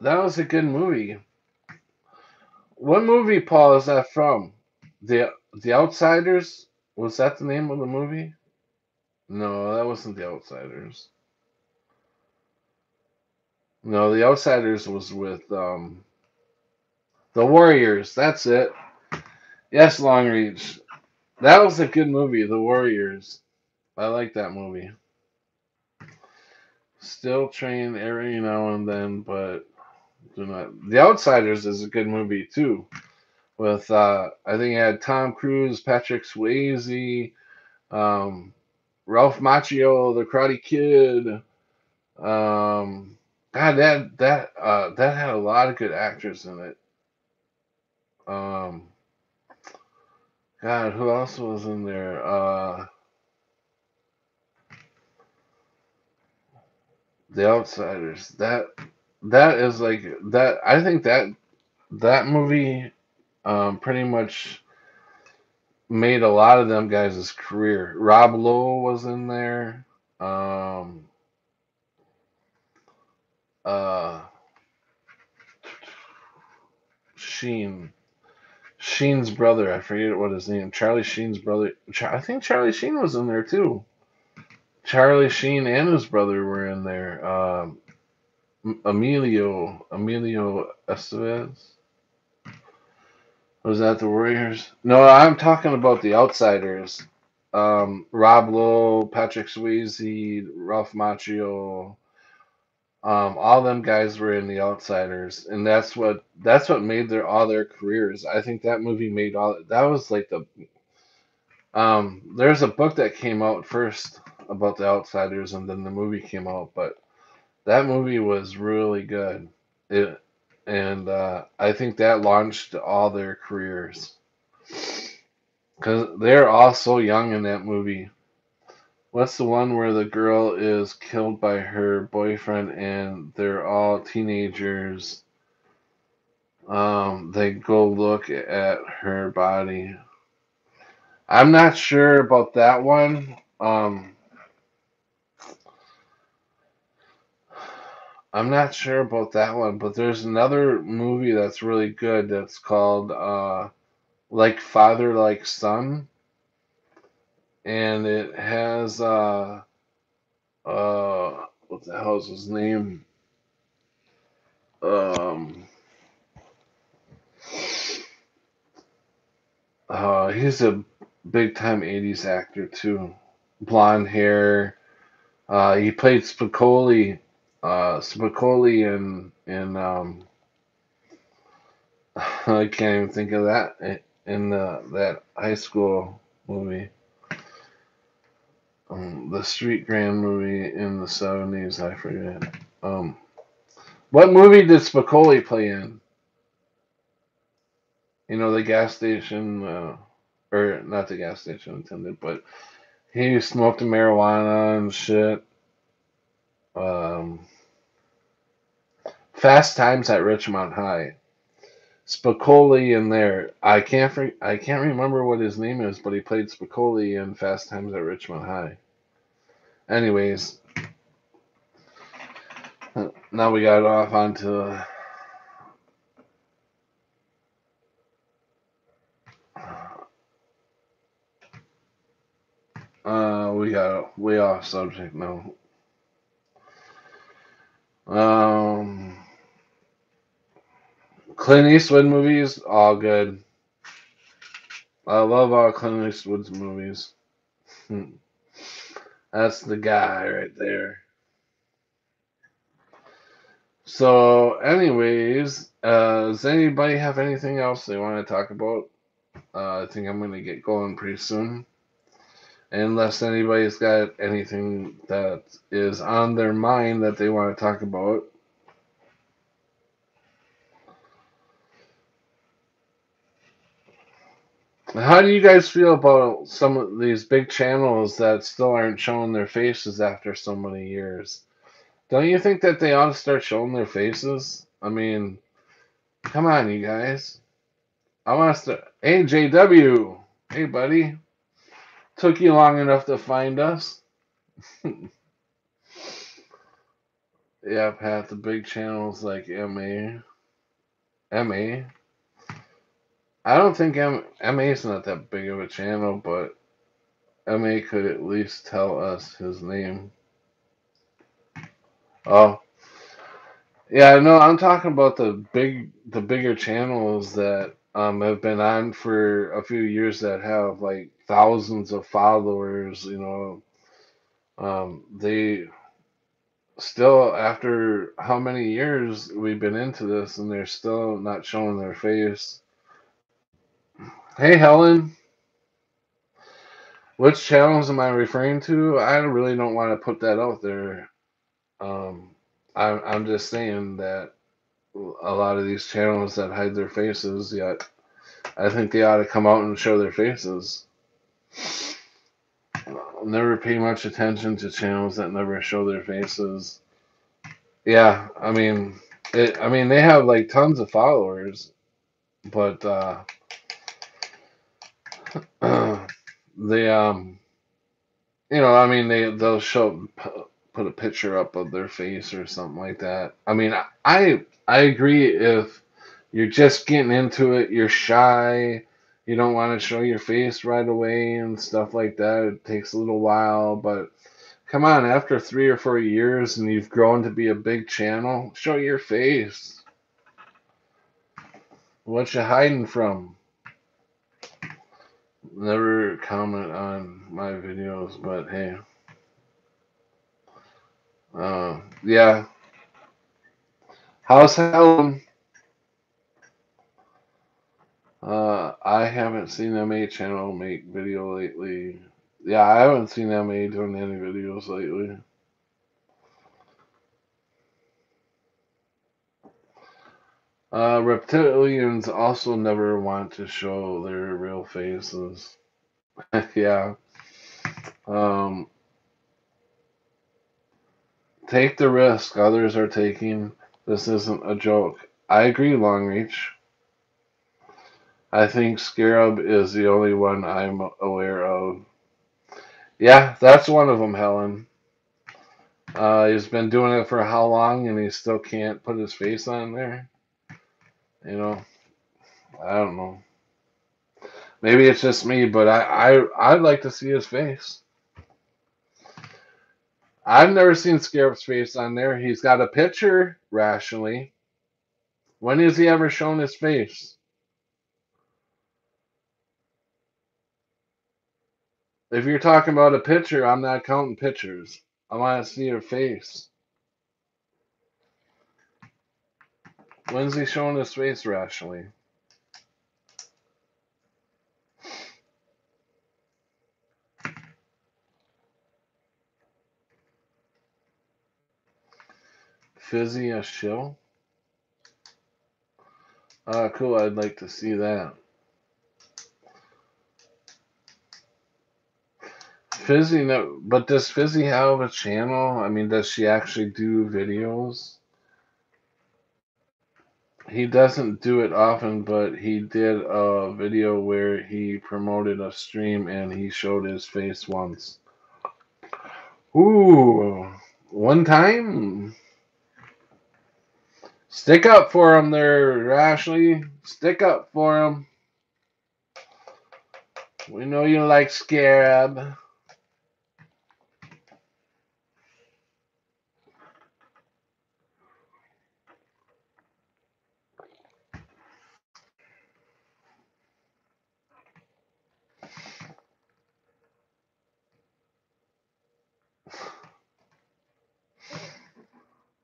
That was a good movie. What movie, Paul, is that from? The Outsiders? Was that the name of the movie? No, that wasn't The Outsiders. No, The Outsiders was with the Warriors. That's it. Yes, Long Reach. That was a good movie, The Warriors. I like that movie. Still train every now and then, but do not. The Outsiders is a good movie too. With I think it had Tom Cruise, Patrick Swayze, um, Ralph Macchio, the Karate Kid. God, that had a lot of good actors in it. Um, God, who else was in there? The Outsiders. That is like that. I think that movie pretty much made a lot of them guys' career. Rob Lowe was in there. Um, uh, Sheen. Sheen's brother. I forget what his name. Charlie Sheen's brother. I think Charlie Sheen was in there too. Charlie Sheen and his brother were in there. Emilio Estevez. Was that the Warriors? No, I'm talking about the Outsiders. Rob Lowe, Patrick Swayze, Ralph Macchio, all them guys were in the Outsiders, and that's what made their all their careers. I think that movie made all that was like the there's a book that came out first about the Outsiders, and then the movie came out, but that movie was really good. It and I think that launched all their careers because they're all so young in that movie. What's the one where the girl is killed by her boyfriend and they're all teenagers? They go look at her body. I'm not sure about that one. I'm not sure about that one, but there's another movie that's really good that's called Like Father, Like Son, and it has what the hell's his name? Um, he's a big time '80s actor too, blonde hair. He played Spicoli in I can't even think of that in that high school movie, the Street Grand movie in the '70s. I forget. Um, what movie did Spicoli play in? You know, the gas station, or not the gas station attendant, but he smoked marijuana and shit. Um, Fast Times at Richmond High. Spicoli in there. I can't remember what his name is, but he played Spicoli in Fast Times at Richmond High. Anyways, now we got off onto we got way off subject now. Um, Clint Eastwood movies, all good. I love all Clint Eastwood's movies. That's the guy right there. So, anyways, does anybody have anything else they want to talk about? I think I'm gonna get going pretty soon. Unless anybody's got anything that is on their mind that they want to talk about. How do you guys feel about some of these big channels that still aren't showing their faces after so many years? Don't you think that they ought to start showing their faces? I mean, come on, you guys. I want to start. Hey, JW. Hey, buddy. Took you long enough to find us. Yeah, Pat, the big channels like MA. I don't think MA's not that big of a channel, but MA could at least tell us his name. Oh, yeah, no, I'm talking about the bigger channels that have been on for a few years that have like thousands of followers. They still, after how many years we've been into this, and they're still not showing their face. Hey, Helen, which channels am I referring to? I really don't want to put that out there. Um, I'm just saying that a lot of these channels that hide their faces, yet I think they ought to come out and show their faces. I'll never pay much attention to channels that never show their faces. Yeah, I mean, they have like tons of followers, but they I mean, they'll put a picture up of their face or something like that. I mean, I agree if you're just getting into it, you're shy, you don't want to show your face right away and stuff like that. It takes a little while, but come on, after 3 or 4 years and you've grown to be a big channel, show your face. What you hiding from? Never comment on my videos, but hey, yeah. How's Helen? I haven't seen MA channel make video lately. Yeah, I haven't seen MA doing any videos lately. Reptilians also never want to show their real faces. Yeah. Um, take the risk others are taking. This isn't a joke. I agree, Longreach. I think Scarab is the only one I'm aware of. Yeah, that's one of them, Helen. He's been doing it for how long and he still can't put his face on there? You know, I don't know. Maybe it's just me, but I'd like to see his face. I've never seen Scarab's face on there. He's got a picture, rationally. When has he ever shown his face? If you're talking about a picture, I'm not counting pictures. I want to see your face. When's he showing his face rationally? Fizzy a shill? Cool. I'd like to see that. Fizzy, no, but does Fizzy have a channel? I mean, does she actually do videos? He doesn't do it often, but he did a video where he promoted a stream and he showed his face once. Ooh, one time? Stick up for him there, Ashley. Stick up for him. We know you like Scarab.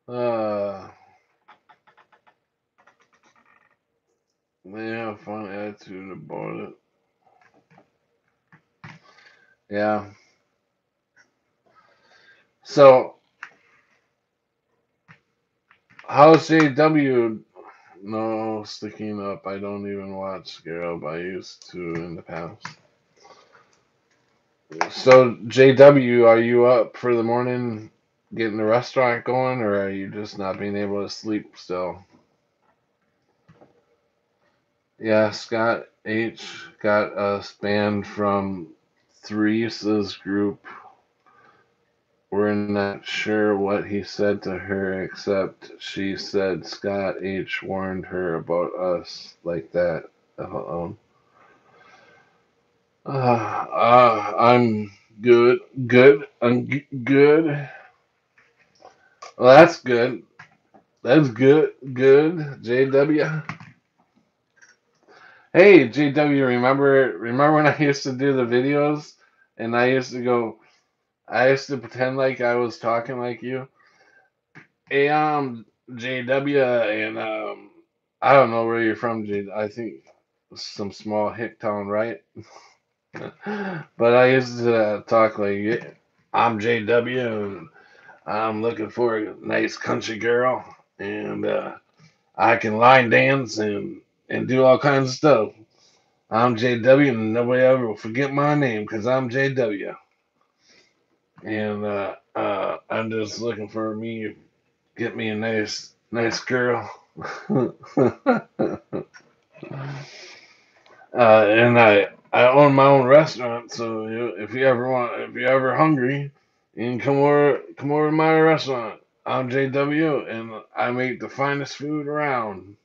Uh, they have a fun attitude about it. Yeah. So, how's JW? No sticking up. I don't even watch Scarab. I used to in the past. So, JW, are you up for the morning getting the restaurant going, or are you just not being able to sleep still? Yeah, Scott H got us banned from Theresa's group. We're not sure what he said to her, except she said Scott H warned her about us like that. Uh-oh. I'm good. Good. Good. Well, that's good. That's good. Good. JW. Hey, JW, remember when I used to do the videos and I used to pretend like I was talking like you. Hey, JW, and I don't know where you're from, J. I think some small hick town, right? But I used to talk like, "Yeah, I'm JW, and I'm looking for a nice country girl, and I can line dance and do all kinds of stuff. I'm JW, and nobody ever will forget my name because I'm JW, and I'm just looking for me, get me a nice girl." And I own my own restaurant, so if you're ever hungry, you can come over to my restaurant. I'm JW, and I make the finest food around.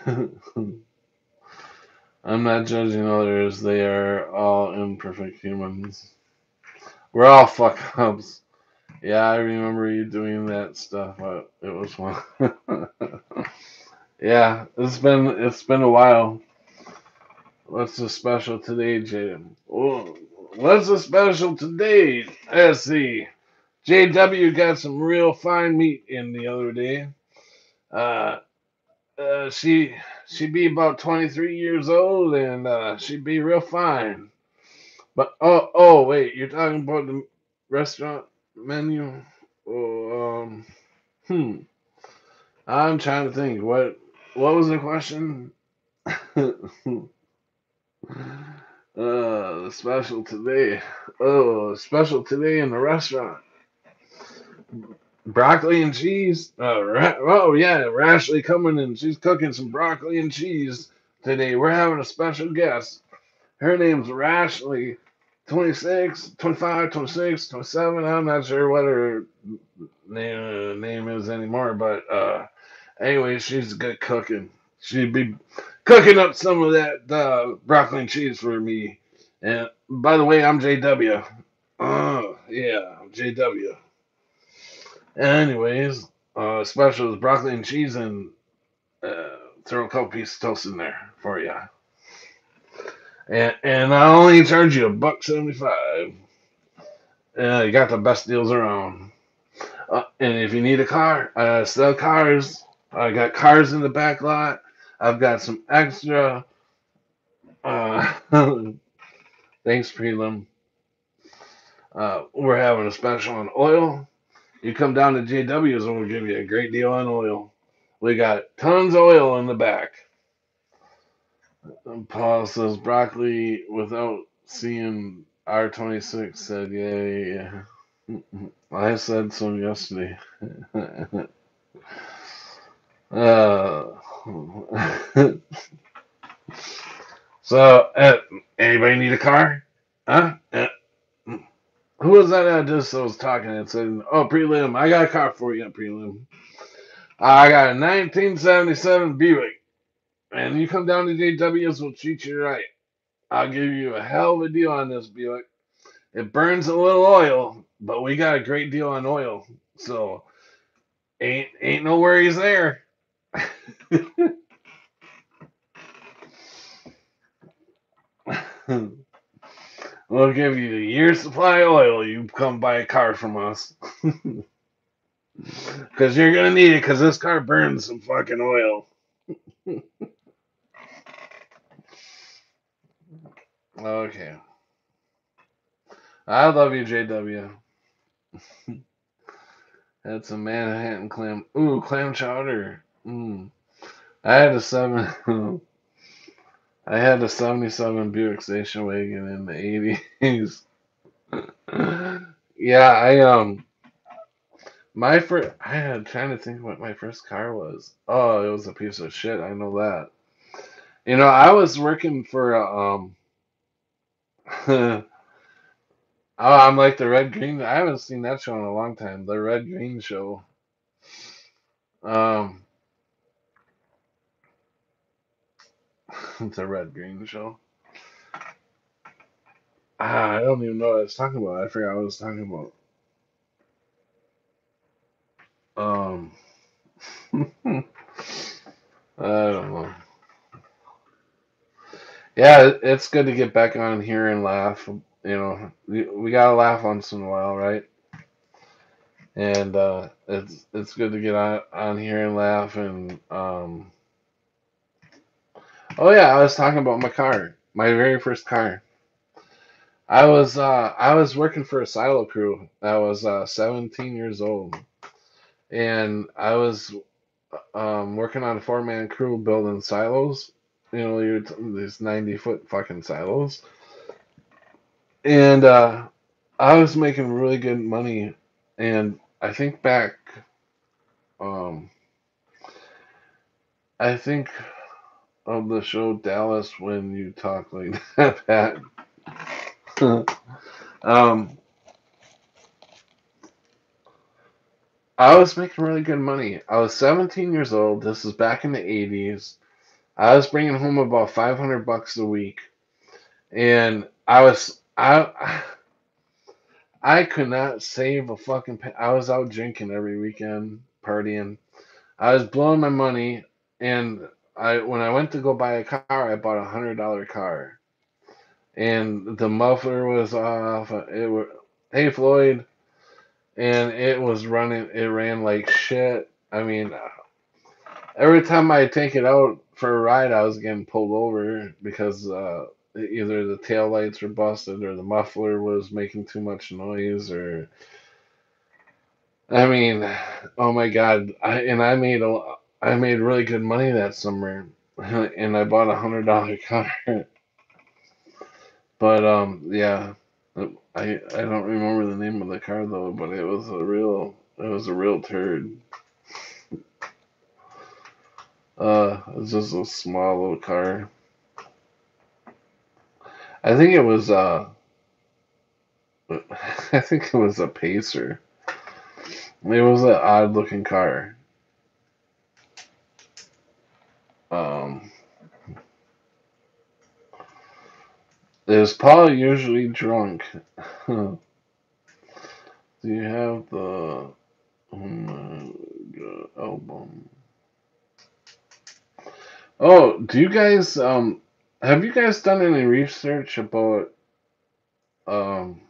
I'm not judging others; they are all imperfect humans. We're all fuck ups. Yeah, I remember you doing that stuff. It was fun. Yeah, it's been a while. What's the special today, Jim? Oh, what's the special today? Let's see. JW got some real fine meat in the other day. Uh, uh, she she be about 23 years old and she be real fine. But wait, you're talking about the restaurant menu? Oh, hmm. I'm trying to think. What was the question? Special today. Oh, special today in the restaurant. Broccoli and cheese. Oh yeah, Rashley coming and she's cooking some broccoli and cheese today. We're having a special guest. Her name's Rashley. 26, 25, 26, 27. I'm not sure what her name is anymore, but anyway, she's good cooking. She'd be cooking up some of that broccoli and cheese for me. And by the way, I'm JW. Oh, yeah, I'm JW. Anyways, special is broccoli and cheese and uh, throw a couple pieces of toast in there for you. And I only charge you $1.75. You got the best deals around. And if you need a car, I sell cars. I got cars in the back lot. I've got some extra. Uh, thanks, Prelim. We're having a special on oil. You come down to JW's and we'll give you a great deal on oil. We got tons of oil in the back. And Paul says broccoli without seeing R26 said, yeah, yeah. I said so yesterday. uh, so, anybody need a car? Huh? Who was that just was talking and said, "Oh, prelim, I got a car for you, prelim. I got a 1977 Buick, and you come down to JW's, we'll treat you right. I'll give you a hell of a deal on this Buick. It burns a little oil, but we got a great deal on oil, so ain't no worries there." We'll give you a year's supply of oil. You come buy a car from us. Because you're going to need it because this car burns some fucking oil. Okay. I love you, JW. That's a Manhattan clam. Ooh, clam chowder. I had a seven. I had a '77 Buick station wagon in the '80s. Yeah, my first. I had trying to think what my first car was. Oh, it was a piece of shit. I know that. I was working for oh, I'm like the Red Green. I haven't seen that show in a long time. The Red Green Show. Um, the Red Green Show. I don't even know what I was talking about. I forgot what I was talking about. Um, I don't know. Yeah, it's good to get back on here and laugh. We gotta laugh once in a while, right? And it's good to get on here and laugh. And oh yeah, I was talking about my car, my very first car. I was working for a silo crew. I was 17 years old, and I was working on a four-man crew building silos. These 90-foot fucking silos, and I was making really good money. And I think back, um, I think of the show Dallas when you talk like that, Pat. um, I was making really good money. I was 17 years old. This is back in the 80s. I was bringing home about 500 bucks a week, and I could not save a fucking. I was out drinking every weekend, partying. I was blowing my money, and when I went to go buy a car, I bought $100 car, and the muffler was off. Hey Floyd, and it was running. It ran like shit. I mean, every time I take it out for a ride, I was getting pulled over because either the tail lights were busted or the muffler was making too much noise, or I mean, oh my God! I made really good money that summer, and I bought $100 car. But yeah, I don't remember the name of the car though, but it was a real turd. It was just a small little car. I think it was I think it was a Pacer. It was an odd looking car. Um, is Paul usually drunk? Do you have the album? Oh, do you guys have you guys done any research about um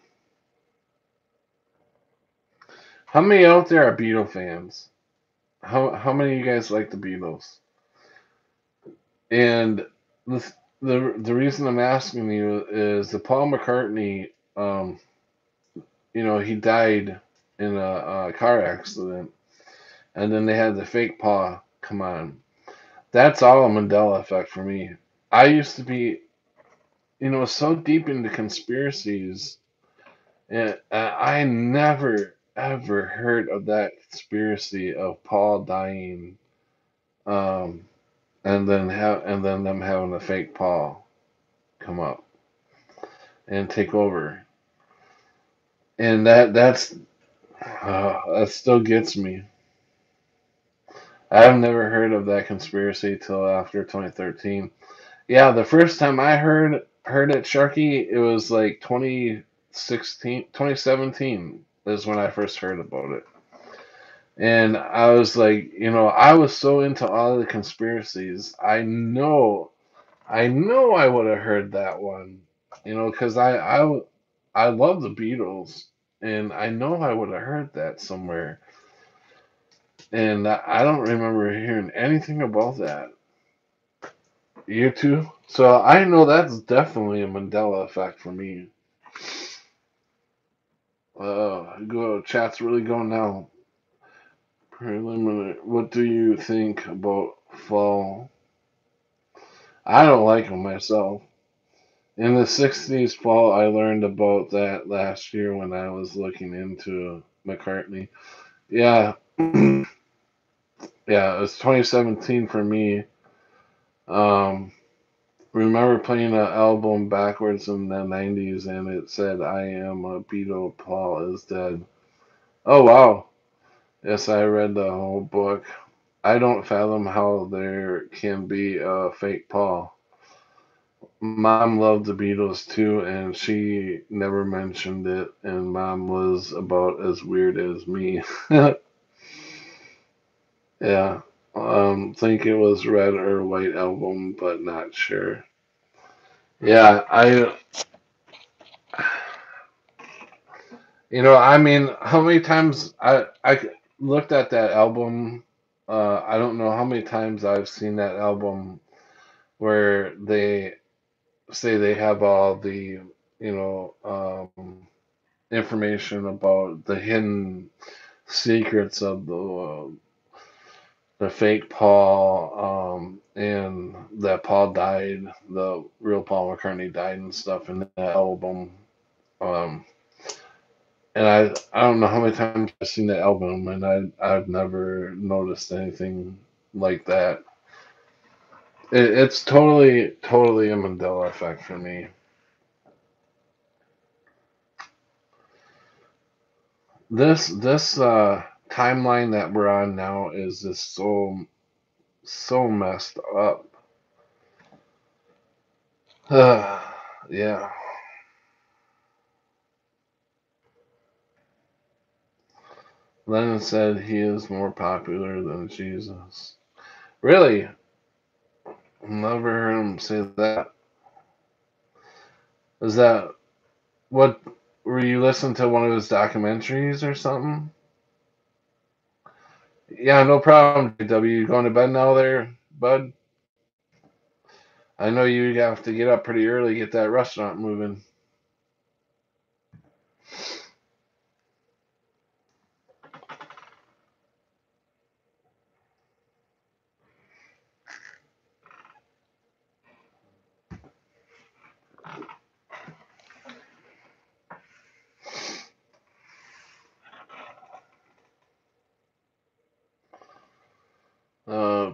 how many out there are Beatle fans? How many of you guys like the Beatles? And the reason I'm asking you is that Paul McCartney, he died in a car accident, and then they had the fake paw come on. That's all a Mandela effect for me. I used to be, so deep into conspiracies, and I never ever heard of that conspiracy of Paul dying, um, and then them having a fake Paul come up and take over, and that still gets me. I've never heard of that conspiracy till after 2013. Yeah, the first time I heard it, Sharky, it was like 2016, 2017 is when I first heard about it. And I was like, I was so into all the conspiracies. I know I would have heard that one, because I love the Beatles, and I know I would have heard that somewhere. And I don't remember hearing anything about that. You too? So I know that's definitely a Mandela effect for me. Chat's really going now. Preliminary. What do you think about fall? I don't like them myself. In the 60s fall, I learned about that last year when I was looking into McCartney. Yeah, yeah, it was 2017 for me. Um, remember playing an album backwards in the 90s and it said, I am a Beatle, Paul is dead. Oh, wow. Yes, I read the whole book. I don't fathom how there can be a fake Paul. Mom loved the Beatles too, and she never mentioned it, and Mom was about as weird as me. Yeah. Think it was red or white album, but not sure. Yeah, I mean, how many times I looked at that album? I don't know how many times I've seen that album where they say they have all the, information about the hidden secrets of the fake Paul, and that Paul died, the real Paul McCartney died and stuff in that album. Um, and I don't know how many times I've seen that album, and I've never noticed anything like that. It's totally a Mandela effect for me. This timeline that we're on now is just so messed up. Yeah. Lennon said he is more popular than Jesus. Really? Never heard him say that. Is that what? Were you listening to one of his documentaries or something? Yeah, no problem, JW. You going to bed now there, bud? I know you have to get up pretty early, get that restaurant moving.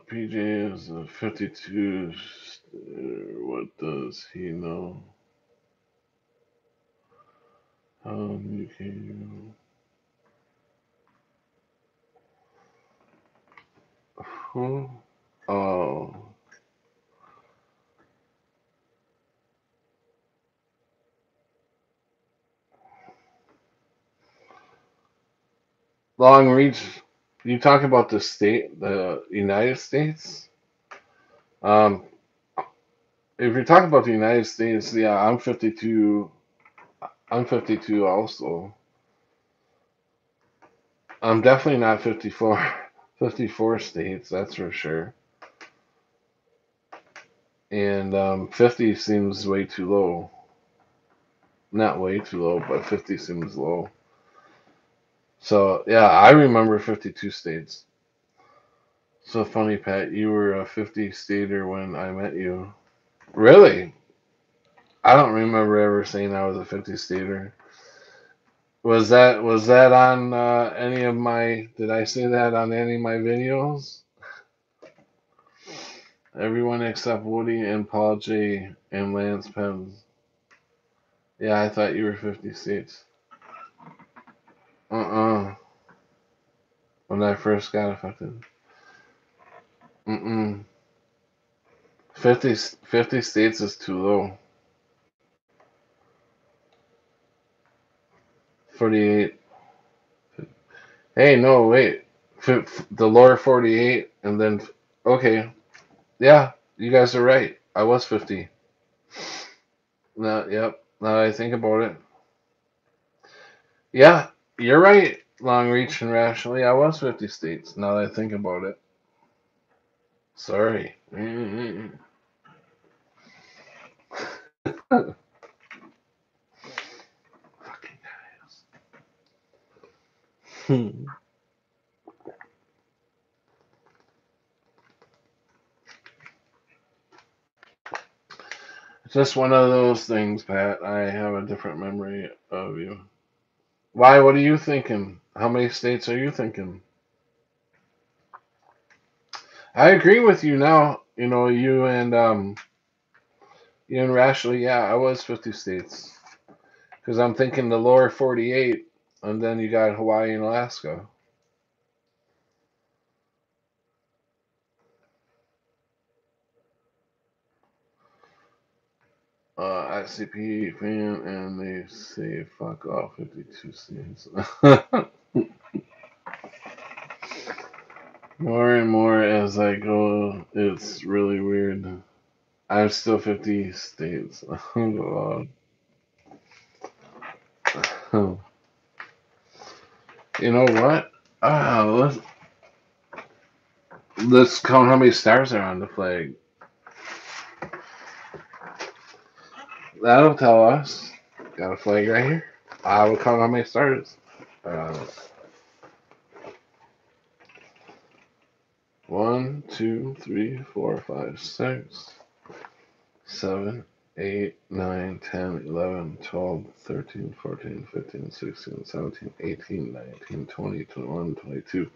PJ is a 52. What does he know? How you can who? Oh, long reach. You talk about the United States. Um, if you're talking about the United States, yeah, I'm 52. I'm 52 also. I'm definitely not 54. 54 states, that's for sure. And 50 seems way too low. Not way too low, but 50 seems low. So, yeah, I remember 52 states. So funny, Pat, you were a 50 stater when I met you. Really? I don't remember ever saying I was a 50 stater. Was that on any of my? Did I say that on any of my videos? Everyone except Woody and Paul J and Lance Pens. Yeah, I thought you were 50 states. Uh-uh. When I first got affected. Mm-mm. 50 states is too low. 48. Hey, no, wait. The lower 48, and then. Okay. Yeah, you guys are right. I was 50. No, yep. Now that I think about it. Yeah, you're right. Long reach and rationally, I was 50 states. Now that I think about it. Sorry. Mm-mm. Just one of those things, Pat. I have a different memory of you. Why? What are you thinking? How many states are you thinking? I agree with you now. You and Rashley. Yeah, I was 50 states because I'm thinking the lower 48, and then you got Hawaii and Alaska. ICP fan, and they say fuck off 52 states. More and more as I go, it's really weird. I'm still 50 states. Oh, God. You know what? Let's count how many stars are on the flag. That'll tell us. Got a flag right here. I will count how many stars are on it. 1, 2, 3, 4, 5, 6, 7, 8, 9, 10, 11, 12, 13, 14, 15, 16, 17, 18, 19, 20, 21, 22,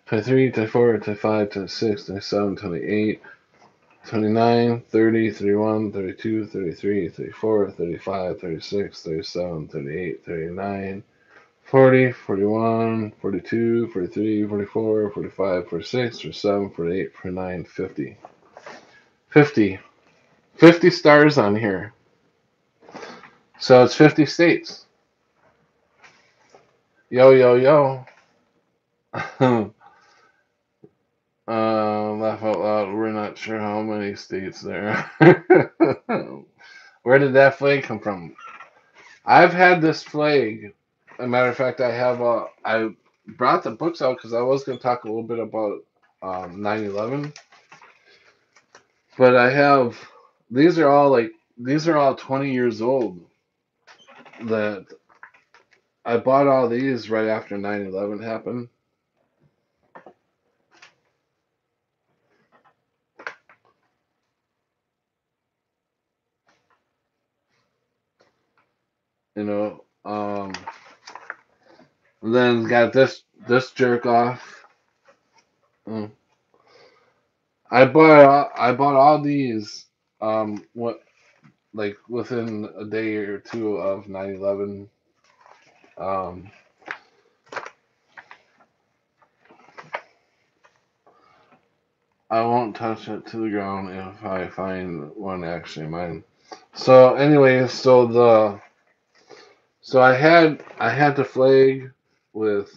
23, 24, 25, 26, 27, 28, 29, 30, 31, 32, 33, 34, 35, 36, 37, 38, 39, 40, 41, 42, 43, 44, 45, 46, 47, 48, 49, 50. 50. 50 stars on here. So it's 50 states. Yo, yo, yo. Laugh out loud. We're not sure how many states there are. Where did that flag come from? I've had this flag. As a matter of fact, I brought the books out because I was going to talk a little bit about 9/11, but I have these are all 20 years old. That I bought all these right after 9/11 happened. You know, then got this jerk off. Mm. I bought all these what like within a day or two of 9/11. Um, I won't touch it to the ground if I find one actually mine. So anyway, so I had the flag with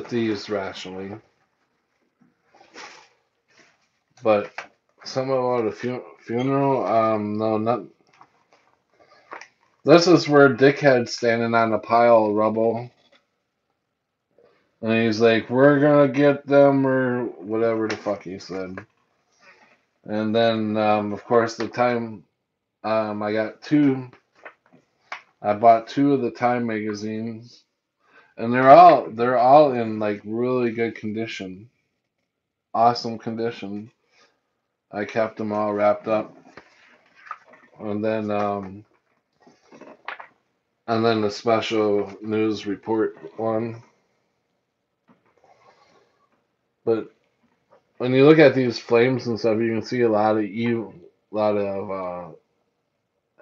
these rationally, but some about a funeral. No, not. This is where Dickhead's standing on a pile of rubble, and he's like, "We're gonna get them," or whatever the fuck he said. And then, of course, the time I got two. I bought two of the Time magazines, and they're all in like really good condition, awesome condition. I kept them all wrapped up, and then the special news report one. But when you look at these flames and stuff, you can see a lot of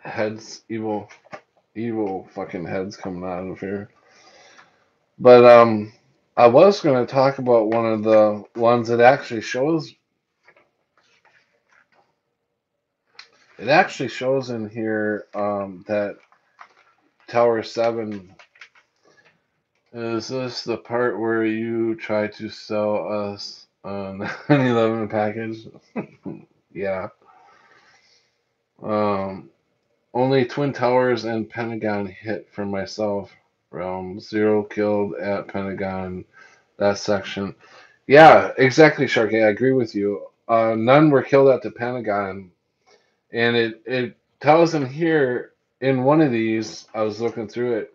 heads, evil fucking heads coming out of here. But I was going to talk about one of the ones that actually shows. It actually shows in here that Tower 7. Is this the part where you try to sell us a 9/11 package? Yeah. Um, Only Twin Towers and Pentagon hit for myself. Realm zero killed at Pentagon. That section. Yeah, exactly, Sharky. I agree with you. None were killed at the Pentagon, and it tells in here in one of these. I was looking through it.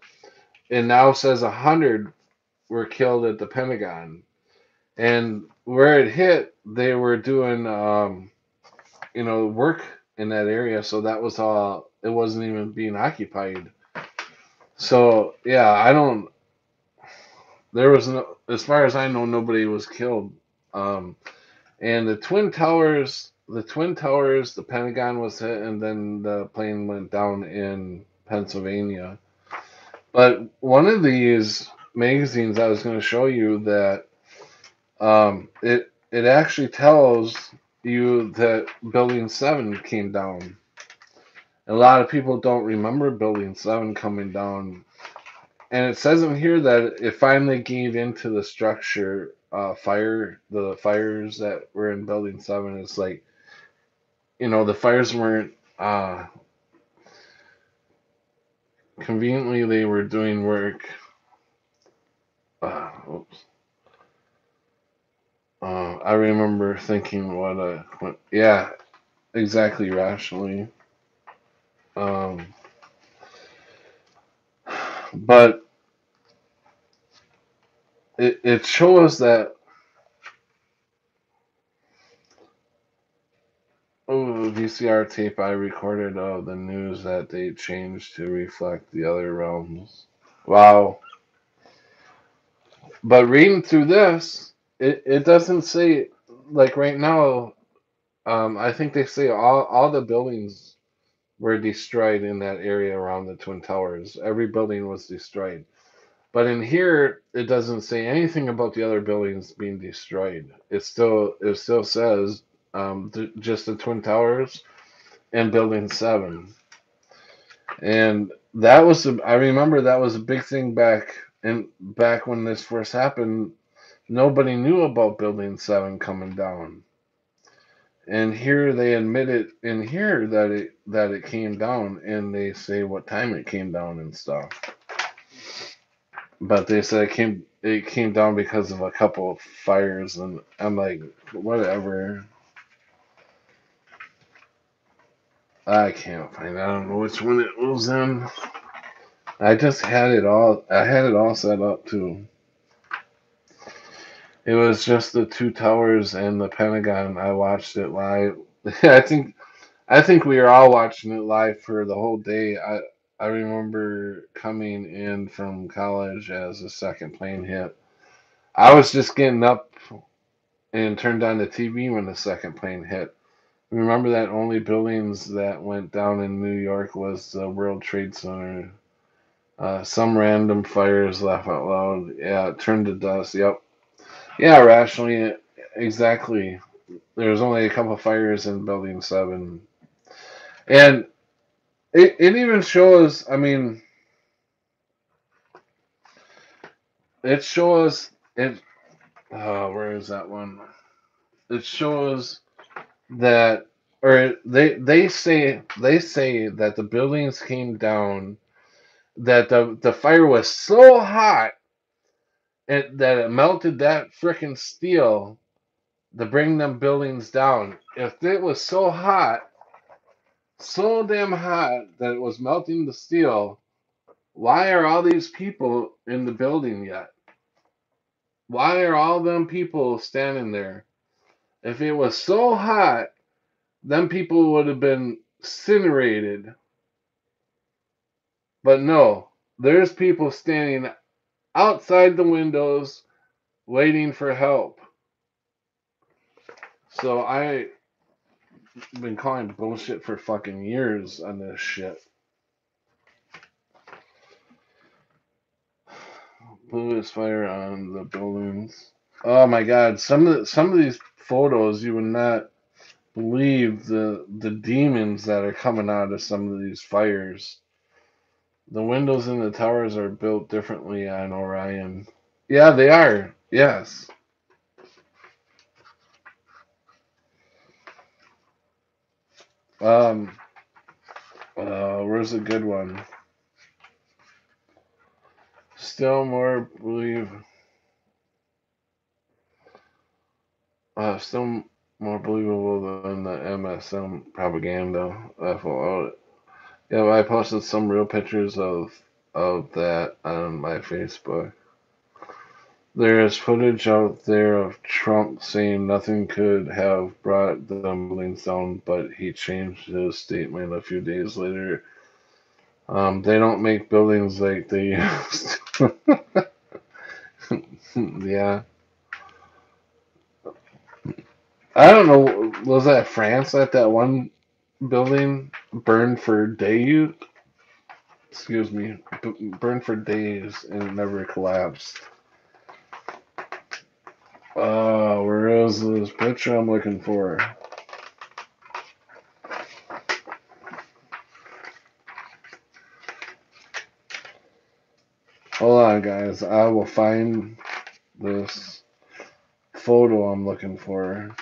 It now says 100 were killed at the Pentagon, and where it hit, they were doing work in that area, so that was all. It wasn't even being occupied. So yeah, I don't. There was no, as far as I know, nobody was killed. Um, and the Pentagon was hit, and then the plane went down in Pennsylvania. But one of these magazines I was going to show you that it actually tells you that Building 7 came down. A lot of people don't remember Building 7 coming down. And it says in here that it finally gave into the structure the fires that were in Building 7. It's like the fires weren't conveniently they were doing work. Oops. I remember thinking, yeah, exactly, rationally. Um, but it shows that, VCR tape I recorded of the news that they changed to reflect the other realms. Wow. But reading through this, it doesn't say, like right now, I think they say all the buildings were destroyed in that area around the Twin Towers. Every building was destroyed. But in here, it doesn't say anything about the other buildings being destroyed. It still says, just the Twin Towers and Building 7. And I remember that was a big thing back when this first happened. Nobody knew about Building 7 coming down. And here they admit it in here that it came down, and they say what time it came down and stuff. But they said it came down because of a couple of fires, and I'm like, whatever. I can't find. I don't know which one it was in. I just had it all. I had it all set up too. It was just the two towers and the Pentagon. I watched it live. I think we were all watching it live for the whole day. I remember coming in from college as the second plane hit. I was just getting up and turned on the TV when the second plane hit. Remember that only buildings that went down in New York was the World Trade Center. Some random fires, laugh out loud. Yeah, it turned to dust. Yep. Yeah, rationally, exactly. There was only a couple of fires in Building 7. And it even shows, I mean, it shows, where is that one? It shows that, or they say that the buildings came down, that the fire was so hot that it melted that frickin' steel to bring them buildings down. If it was so hot, so damn hot that it was melting the steel, why are all these people in the building yet? Why are all them people standing there? If it was so hot, them people would have been incinerated. But no, there's people standing outside the windows waiting for help. So I've been calling bullshit for fucking years on this shit. Blue is fire on the buildings. Oh my god, some of these photos you would not believe the demons that are coming out of some of these fires. The windows in the towers are built differently on Orion. Yeah, they are. Yes. Um. Where's a good one? Still more believe. Still more believable than the MSM propaganda. FOO. Yeah, I posted some real pictures of that on my Facebook. There is footage out there of Trump saying nothing could have brought the buildings down, but he changed his statement a few days later. They don't make buildings like they used to. Yeah. I don't know. Was that France that one building burned for days? Excuse me. Burned for days and it never collapsed. Where is this picture I'm looking for? Hold on, guys. I will find this photo I'm looking for.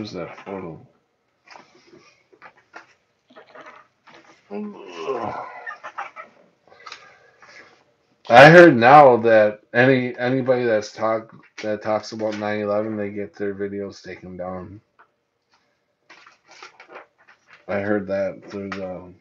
Where's that photo? I heard now that anybody that talks about 9/11, they get their videos taken down. I heard that through the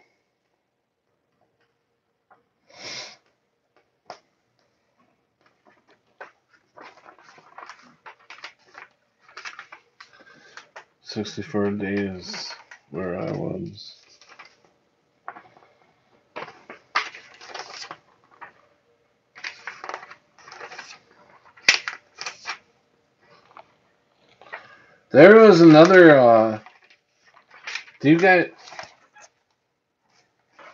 64 days where I was. There was another. Do you guys?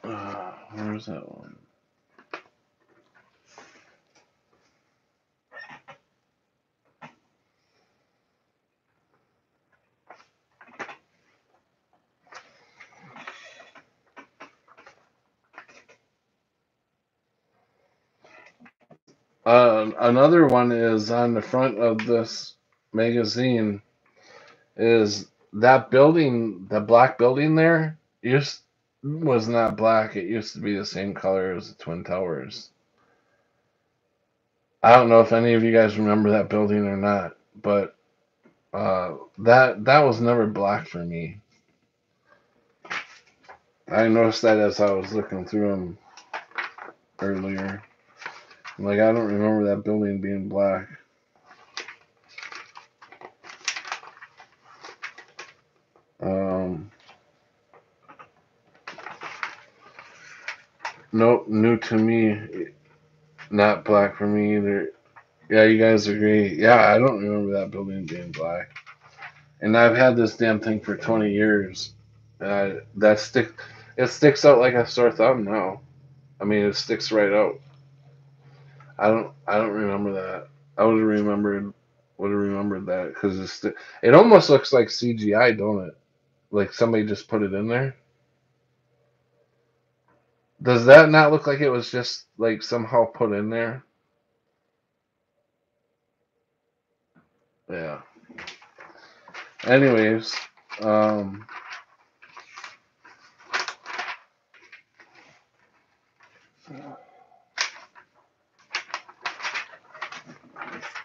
Where was that one? Another one is on the front of this magazine. Is that building, the black building there, used was not black. It used to be the same color as the Twin Towers. I don't know if any of you guys remember that building or not, but that was never black for me. I noticed that as I was looking through them earlier. Like I don't remember that building being black. Um, nope, new to me, not black for me either. Yeah, you guys agree. Yeah, I don't remember that building being black. And I've had this damn thing for 20 years. It sticks out like a sore thumb now. I mean, it sticks right out. I don't remember that. I would have remembered that because it almost looks like CGI, don't it? Like somebody just put it in there. Does that not look like it was just like somehow put in there? Yeah. Anyways, um,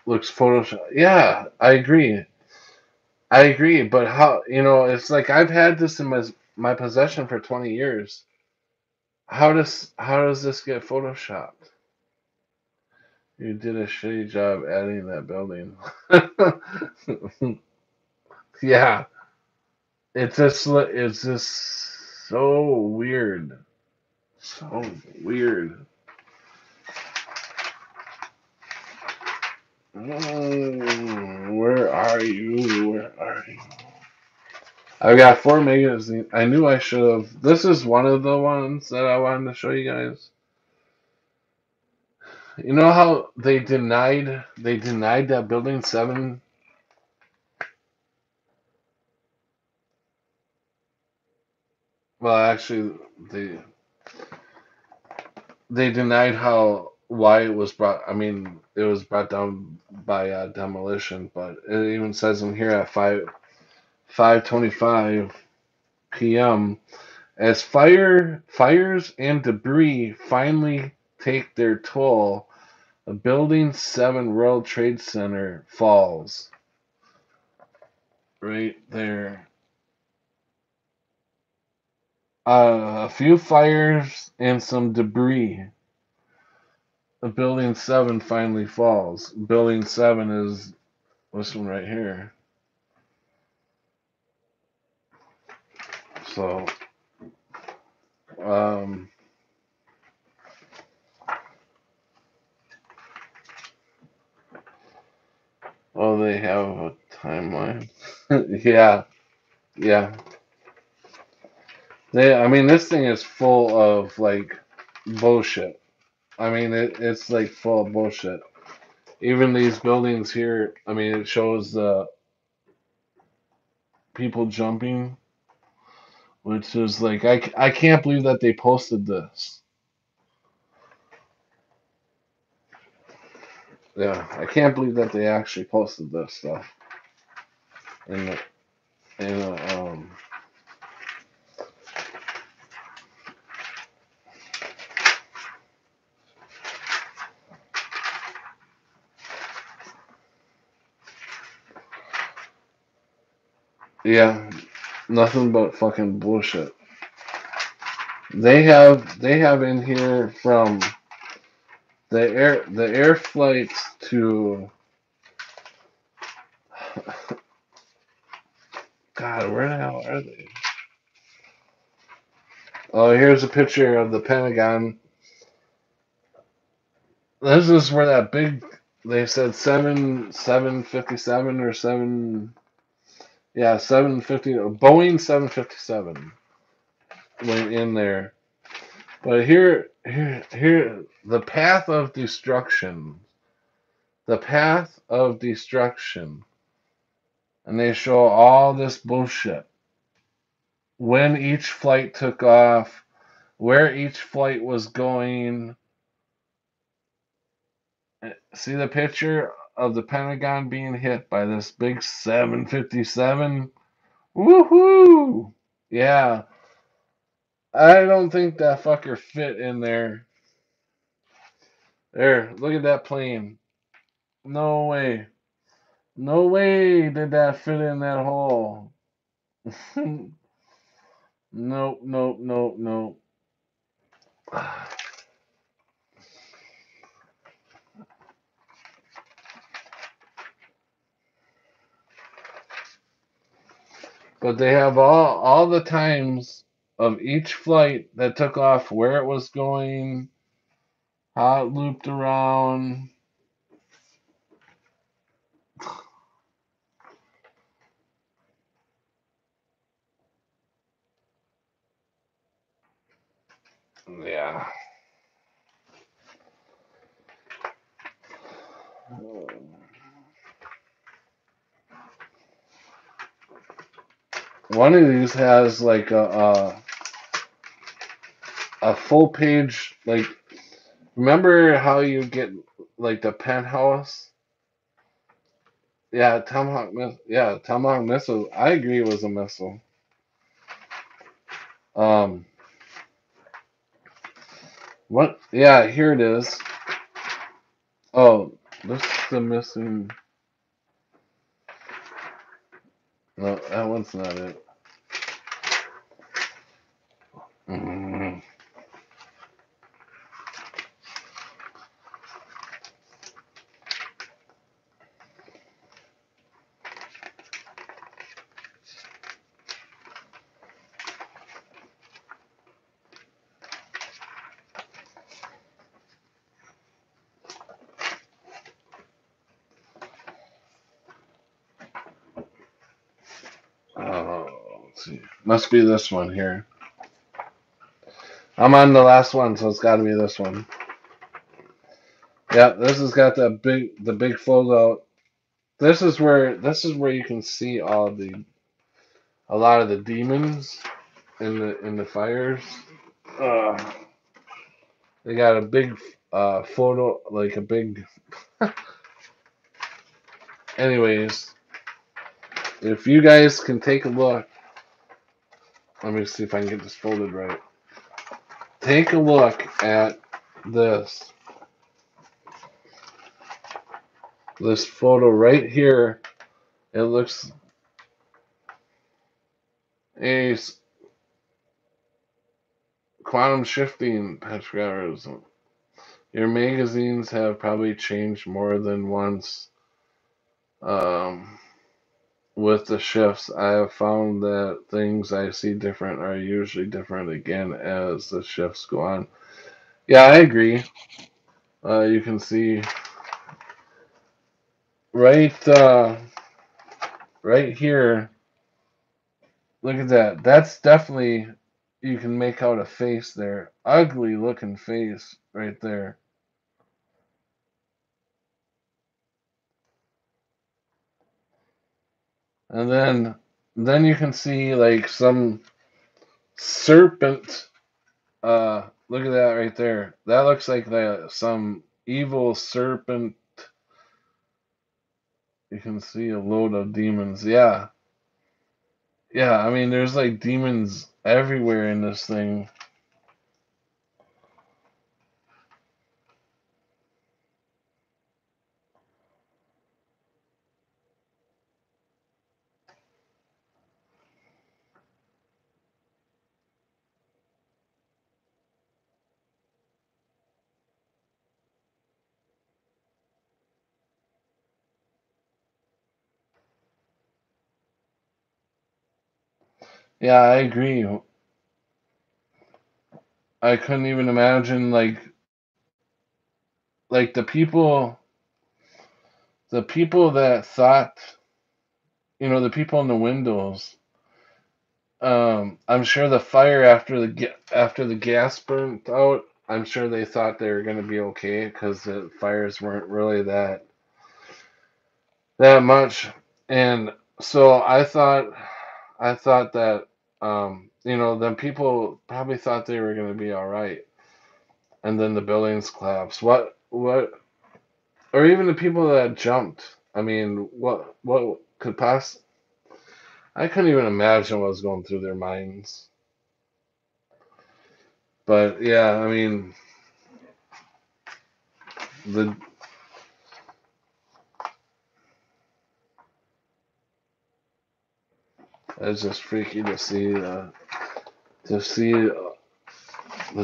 looks Photoshop. Yeah, I agree. I agree, but how, it's like I've had this in my possession for 20 years. How does this get photoshopped? You did a shitty job adding that building. Yeah, it's just so weird. So weird. Where are you? Where are you? I've got four magazines. I knew I should have. This is one of the ones that I wanted to show you guys. You know how they denied that building 7. Well, actually, they they denied how why it was brought. I mean, it was brought down by demolition, but it even says in here at 5:25 p.m. as fires and debris finally take their toll, a building 7 World Trade Center falls right there. A few fires and some debris. Building 7 finally falls. Building 7 is this one right here. So, um, oh, they have a timeline. Yeah, yeah. I mean, this thing is full of like bullshit. I mean, it's like full of bullshit. Even these buildings here, I mean, it shows the people jumping, which is like, I can't believe that they posted this. Yeah, I can't believe that they actually posted this stuff. And And yeah, nothing but fucking bullshit. They have in here from the air flights to God, where the hell are they? Oh, here's a picture of the Pentagon. This is where that big they said 757 or 750 Boeing 757 went in there. But here the path of destruction. The path of destruction. And they show all this bullshit. When each flight took off, where each flight was going. See the picture of the Pentagon being hit by this big 757? Woohoo! Yeah, I don't think that fucker fit in there. There, look at that plane. No way. No way did that fit in that hole. Nope, nope, nope, nope. But they have all the times of each flight that took off, where it was going, how it looped around. Yeah. One of these has like a full page, like, remember how you get like the penthouse? Yeah, Tomahawk missile. I agree it was a missile. Um, what? Yeah, here it is. Oh, this is the missing. No, that one's not it. Mm. Oh, let's see. Must be this one here. I'm on the last one, so it's got to be this one. Yeah, this has got the big fold out. This is where you can see a lot of the demons in the fires. Uh, they got a big photo, like a big. Anyways, if you guys can take a look, let me see if I can get this folded right. Take a look at this this photo right here. It looks a quantum shifting petroglyph. Your magazines have probably changed more than once. Um, with the shifts, I have found that things I see different are usually different again as the shifts go on. Yeah, I agree. You can see right, right here. Look at that. That's definitely, you can make out a face there. Ugly looking face right there. And then you can see like some serpent. Look at that right there. That looks like some evil serpent. You can see a load of demons. Yeah. Yeah, I mean, there's like demons everywhere in this thing. Yeah, I agree. I couldn't even imagine like the people that thought, the people in the windows. I'm sure the fire after the gas burnt out. I'm sure they thought they were going to be okay because the fires weren't really that much. And so I thought that then people probably thought they were going to be all right, and then the buildings collapsed. What, or even the people that jumped. I mean, what could pass? I couldn't even imagine what was going through their minds. But yeah, I mean, the it's just freaky to see the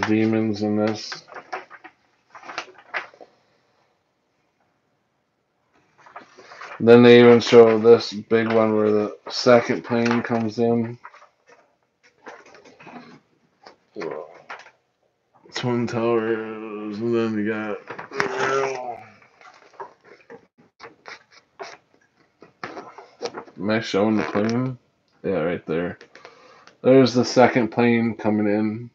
demons in this. Then they even show this big one where the second plane comes in. Twin towers, and then you got. Am I showing the plane? Yeah, right there. There's the second plane coming in.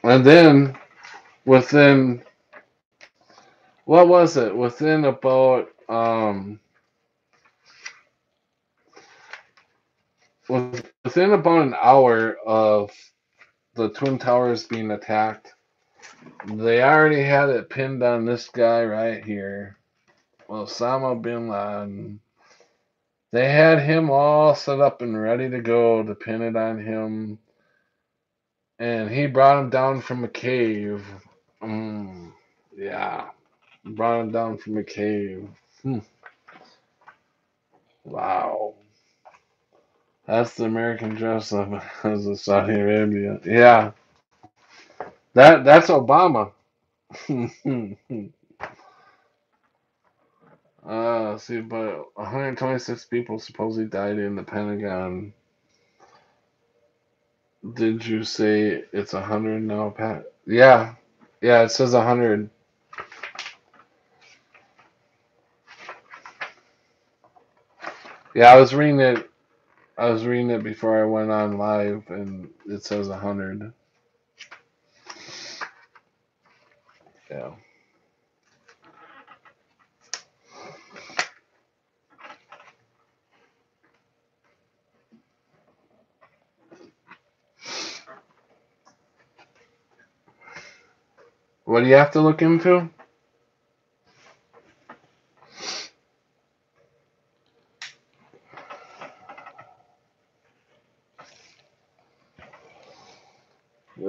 And then within what was it? Within about an hour of the Twin Towers being attacked, they already had it pinned on this guy right here, Osama bin Laden. They had him all set up and ready to go to pin it on him, and he brought him down from a cave. Yeah, brought him down from a cave. Hmm. Wow. That's the American dress up as a Saudi Arabia. Yeah, that's Obama. See, but 126 people supposedly died in the Pentagon. Did you say it's 100 now, Pat? Yeah, yeah, it says 100. Yeah, I was reading it before I went on live, and it says 100. Yeah. What do you have to look into?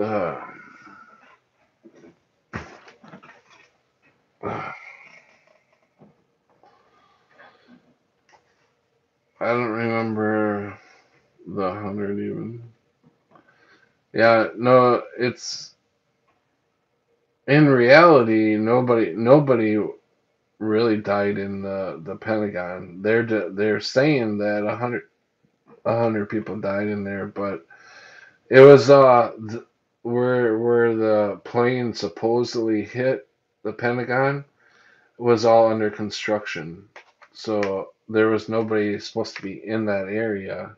Uh, I don't remember the 100 even. Yeah, no, it's in reality nobody really died in the Pentagon. They're saying that a hundred people died in there, but it was where the plane supposedly hit the Pentagon was all under construction, so there was nobody supposed to be in that area.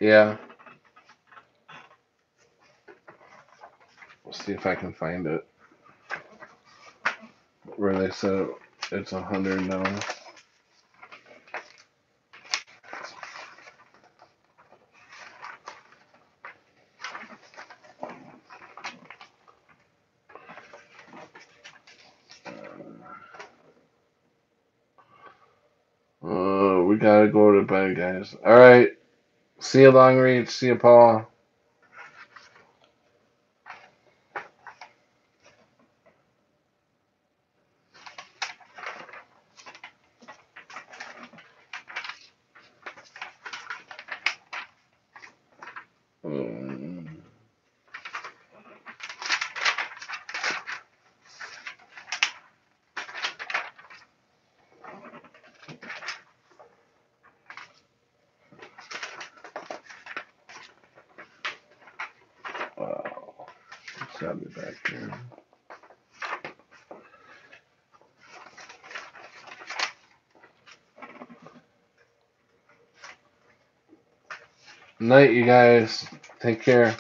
Yeah. We'll see if I can find it where they said it's 100 now. We gotta go to bed, guys. All right. See you, Long Reach. See you, Paul. Um, wow. It's gotta be back here. Night, you guys. Take care.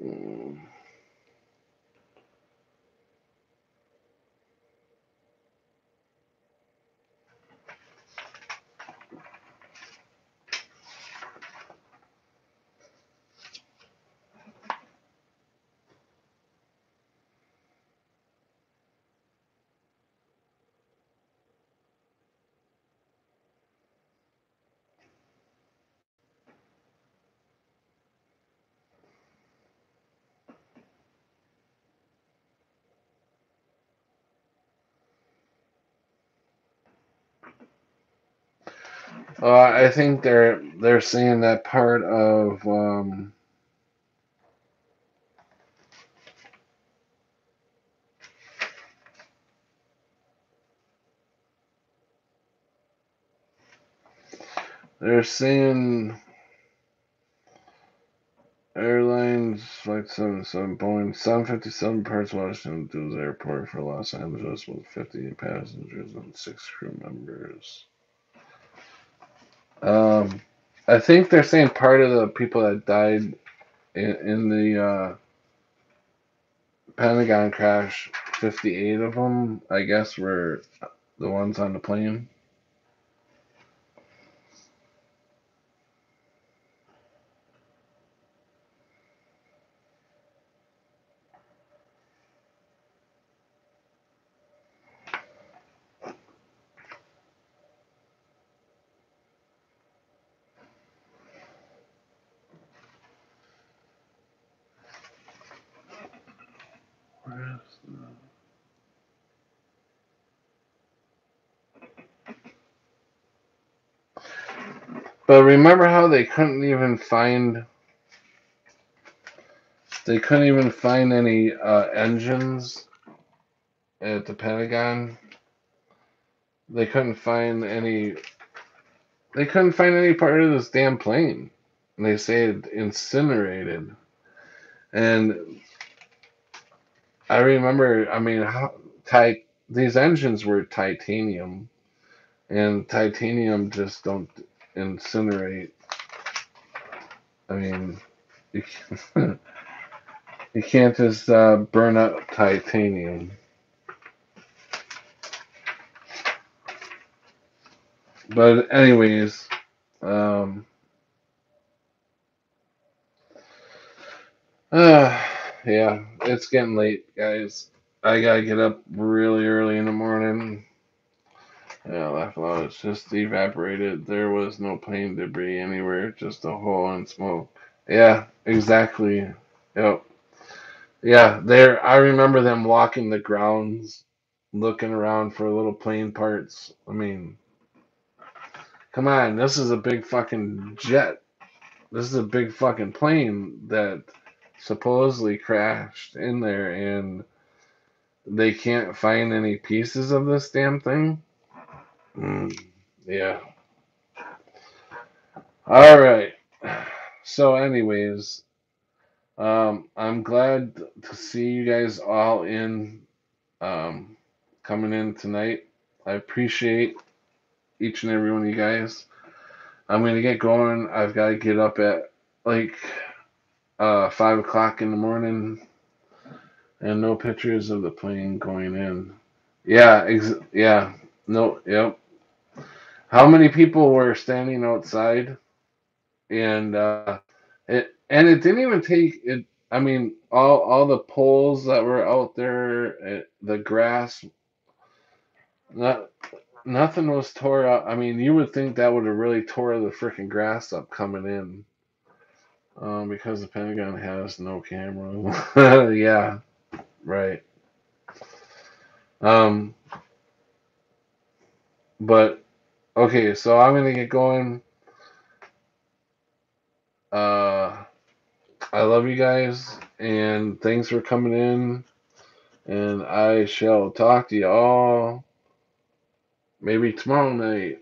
Mm. I think they're saying that part of they're saying airlines flight 77 Boeing 757 parts Washington Dulles Airport for Los Angeles with 58 passengers and 6 crew members. Um, I think they're saying part of the people that died in the Pentagon crash, 58 of them, I guess, were the ones on the plane. But remember how they couldn't even find any engines at the Pentagon. They couldn't find any. They couldn't find any part of this damn plane. And they say it incinerated. And I remember, I mean, these engines were titanium, and titanium just don't incinerate. I mean, you can't, you can't just burn up titanium. But anyways, um, uh, yeah, it's getting late, guys. I gotta get up really early in the morning. Yeah, laugh loud. It's just evaporated. There was no plane debris anywhere, just a hole and smoke. Yeah, exactly. Yep. Yeah, there. I remember them walking the grounds, looking around for little plane parts. I mean, come on, this is a big fucking jet. This is a big fucking plane that supposedly crashed in there, and they can't find any pieces of this damn thing. Mm, yeah. All right. So, anyways, I'm glad to see you guys all in, um, coming in tonight. I appreciate each and every one of you guys. I'm gonna get going. I've got to get up at like 5 o'clock in the morning, and no pictures of the plane going in. Yeah, yeah, no, yep. How many people were standing outside? And it didn't even take it. I mean, all the poles that were out there, the grass, not nothing was tore up. I mean, you would think that would have really tore the freaking grass up coming in, because the Pentagon has no camera. Yeah, right. Um, but okay, so I'm gonna get going. Uh, I love you guys, and thanks for coming in. And I shall talk to you all maybe tomorrow night.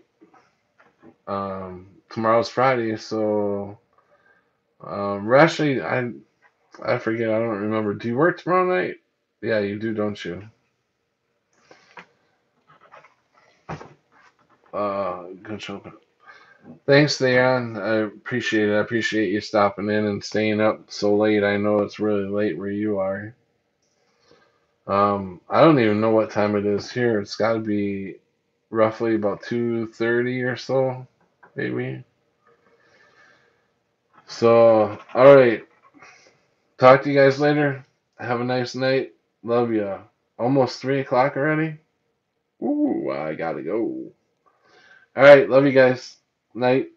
Tomorrow's Friday, so actually, I forget. I don't remember. Do you work tomorrow night? Yeah, you do, don't you? Good show. Thanks, Theon. I appreciate it. I appreciate you stopping in and staying up so late. I know it's really late where you are. I don't even know what time it is here. It's got to be roughly about 2:30 or so, maybe. So, all right. Talk to you guys later. Have a nice night. Love ya. Almost 3 o'clock already? Ooh, I gotta go. All right. Love you guys. Night.